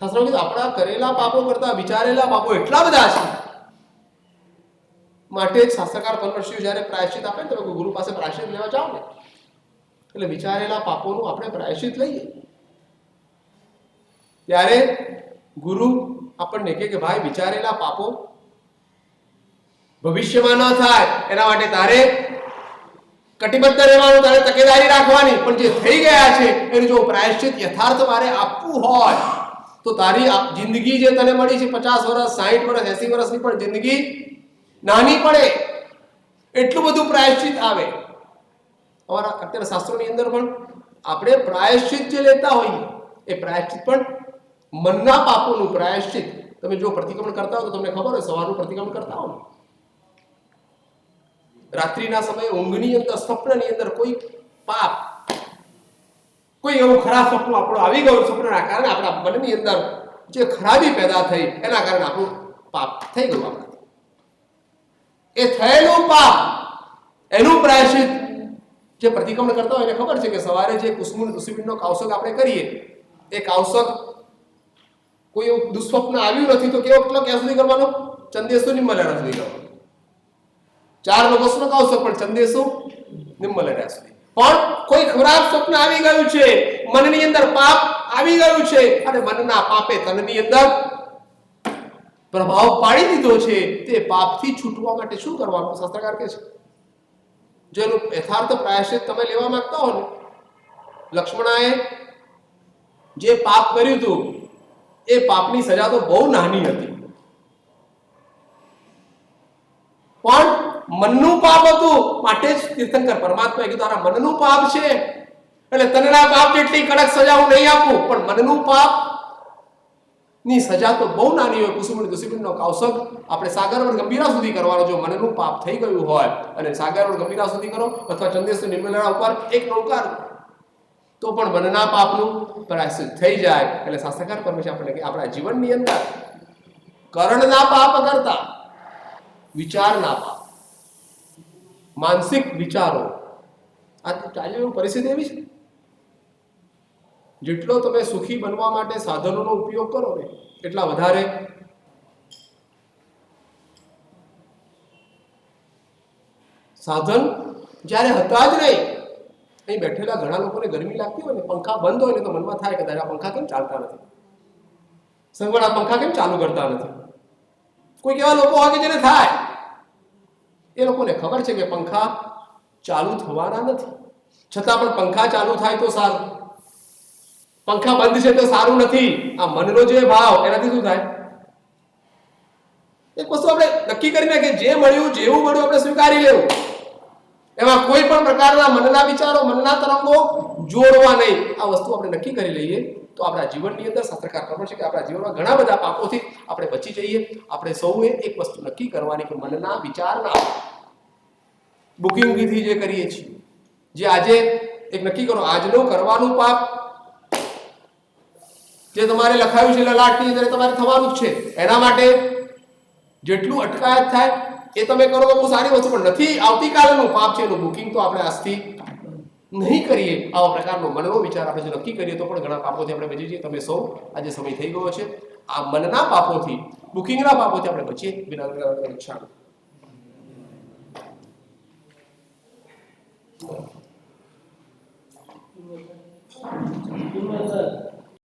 શાસ્ત્રોમાં કીધું આપણા કરેલા પાપો કરતા વિચારેલા પાપો એટલા બધા છે. માટે જ શાસ્ત્રકાર પદ્મશ્રીઓ જ્યારે પ્રાયશ્ચિત આપે ને, તમે ગુરુ પાસે પ્રાયશ્ચિત લેવા જાઓ ને, એટલે વિચારેલા પાપોનું આપણે પ્રાયશ્ચિત લઈએ, ત્યારે ગુરુ આપણને કહે કે ભાઈ, વિચારેલા પાપો ભવિષ્યમાં ન થાય એના માટે તારે કટિબદ્ધ રહેવાનું, તારે તકેદારી રાખવાની. પણ જે થઈ ગયા છે એનું જો પ્રાયશ્ચિત યથાર્થ મારે આપવું હોય તો તારી જિંદગી જે તને મળી છે 50 વર્ષ, 60 વર્ષ, 80 વર્ષની પણ જિંદગી નાની પડે, એટલું બધું પ્રાયશ્ચિત આવે. અમારા અત્યારે શાસ્ત્રોની અંદર પણ આપણે પ્રાયશ્ચિત જે લેતા હોઈએ, એ પ્રાયશ્ચિત પણ મનના પાપોનું પ્રાયશ્ચિત. તમે જો પ્રતિક્રમણ કરતા હો તો તમને ખબર હોય, સવારનું પ્રતિક્રમણ કરતા હો ને, રાત્રિના સમયે ઊંઘની અંદર, સ્વપ્નની અંદર કોઈ પાપ, કોઈ એવું ખરાબ સપનું આપણું આવી ગયું, સપનાના કારણે આપણા મનની અંદર જે ખરાબી પેદા થઈ, એના કારણે આપણું પાપ થઈ ગયું. આપણા એ થયેલું પાપ, એનું પ્રાયશ્ચિત જે પ્રતિક્રમણ કરતા હોય એને ખબર છે કે સવારે જે કુસુમનો કૌશક આપણે કરીએ, એ કૌશક કોઈ એવું દુસ્વપ્ન આવ્યું નથી તો કેટલો ક્યાં સુધી કરવાનો? ચંદેસુ નિમ્મલરા સુધી કરવાનો. 4 લોકોનો કૌશક, પણ ચંદેસુ નિમ્મલરા સુધી. પણ કોઈ ખરાબ સ્વપ્ન આવી ગયું છે, મનની અંદર પાપ આવી ગયું છે, અને મનના પાપે તનની અંદર પ્રભાવ પાડી દીધો છે, તે પાપથી છૂટવા માટે શું કરવાનું? શાસ્ત્રકાર કહે છે, જેનું યથાર્થ પ્રાયશ્ચિત તમે લેવા માંગતા હો ને, લક્ષ્મણાએ જે પાપ કર્યું હતું એ પાપની સજા તો બહુ નાની હતી, પણ મનનું પાપ હતું. માટે જ તીર્થંકર પરમાત્માએ કીધું તારા મનનું પાપ છે, એટલે તનના પાપ જેટલી કડક સજા હું નહીં આપું, પણ મનનું પાપ ની સજા તો બહુ નાની હોય. કુસુમનો કૌશક આપણે સાગરવડ ગંભીરા સુધી કરવાનો. જો મનનું પાપ થઈ ગયું હોય અને સાગરવડ ગંભીરા સુધી કરો, અથવા ચંદેસુ નિર્મલરા ઉપર એક નૌકાર, તો પણ મનના પાપનું પ્રાયશ્ચિત થઈ જાય. એટલે શાસ્ત્રકાર પરમેશ્વર આપણને કે આપણા જીવનની અંદર કરણના પાપ કરતા વિચારના પાપ, માનસિક વિચારો, આજે પરિસ્થિતિ એવી છે, જેટલો તમે સુખી બનવા માટે સાધનોનો ઉપયોગ કરો ને એટલા વધારે સાધન જ્યારે હતા જ નહીં, અહીં બેઠેલા ઘણા લોકોને ગરમી લાગતી હોય ને, પંખા બંધ હોય ને તો મનમાં થાય કે આ પંખા કેમ ચાલતા નથી, સંગવડ આ પંખા કેમ ચાલુ કરતા નથી. કોઈક એવા લોકો હોય કે જેને થાય, એ લોકોને ખબર છે કે પંખા ચાલુ થવાના નથી, છતાં પણ પંખા ચાલુ થાય તો સારું, પંખા બંધ છે તો સારું નથી. આ મનનો જે ભાવ, એનાથી શું થાય? એક વસ્તુ આપણે નક્કી કરીને કે જે મળ્યું, જેવું મળ્યું આપણે સ્વીકારી લેવું, એમાં કોઈ પણ પ્રકારના મનના વિચારો, મનના તરંગો જોડવા નહીં. આ વસ્તુ આપણે નક્કી કરી લઈએ તો આપણા જીવનની અંદર શાસ્ત્રકાર ખબર છે કે આપણા જીવનમાં ઘણા બધા પાપોથી આપણે બચી જઈએ. આપણે સૌએ એક વસ્તુ નક્કી કરવાની કે મનના વિચારના બુકિંગથી જે કરીએ છીએ, જે આજે એક નક્કી કરો, આજનો કરવાનું પાપ જે તમારે લખાયું છે લલાટની અંદર તમારે થવાનું જ છે, એના માટે જેટલું અટકાયત થાય એ તમે કરો તો બહુ સારી વસ્તુ, પણ નથી આવતીકાલનું પાપ છે એનું બુકિંગ તો આપણે આજથી નહીં કરીએ. આવા પ્રકારનો મનનો વિચાર આપણે જો નક્કી કરીએ તો પણ ઘણા પાપોથી આપણે બચી જઈએ. તમે સૌ આજે સમય થઈ ગયો છે, આ મનના પાપોથી, બુકિંગના પાપોથી આપણે બચીએ. વિના ઈચ્છા Sir.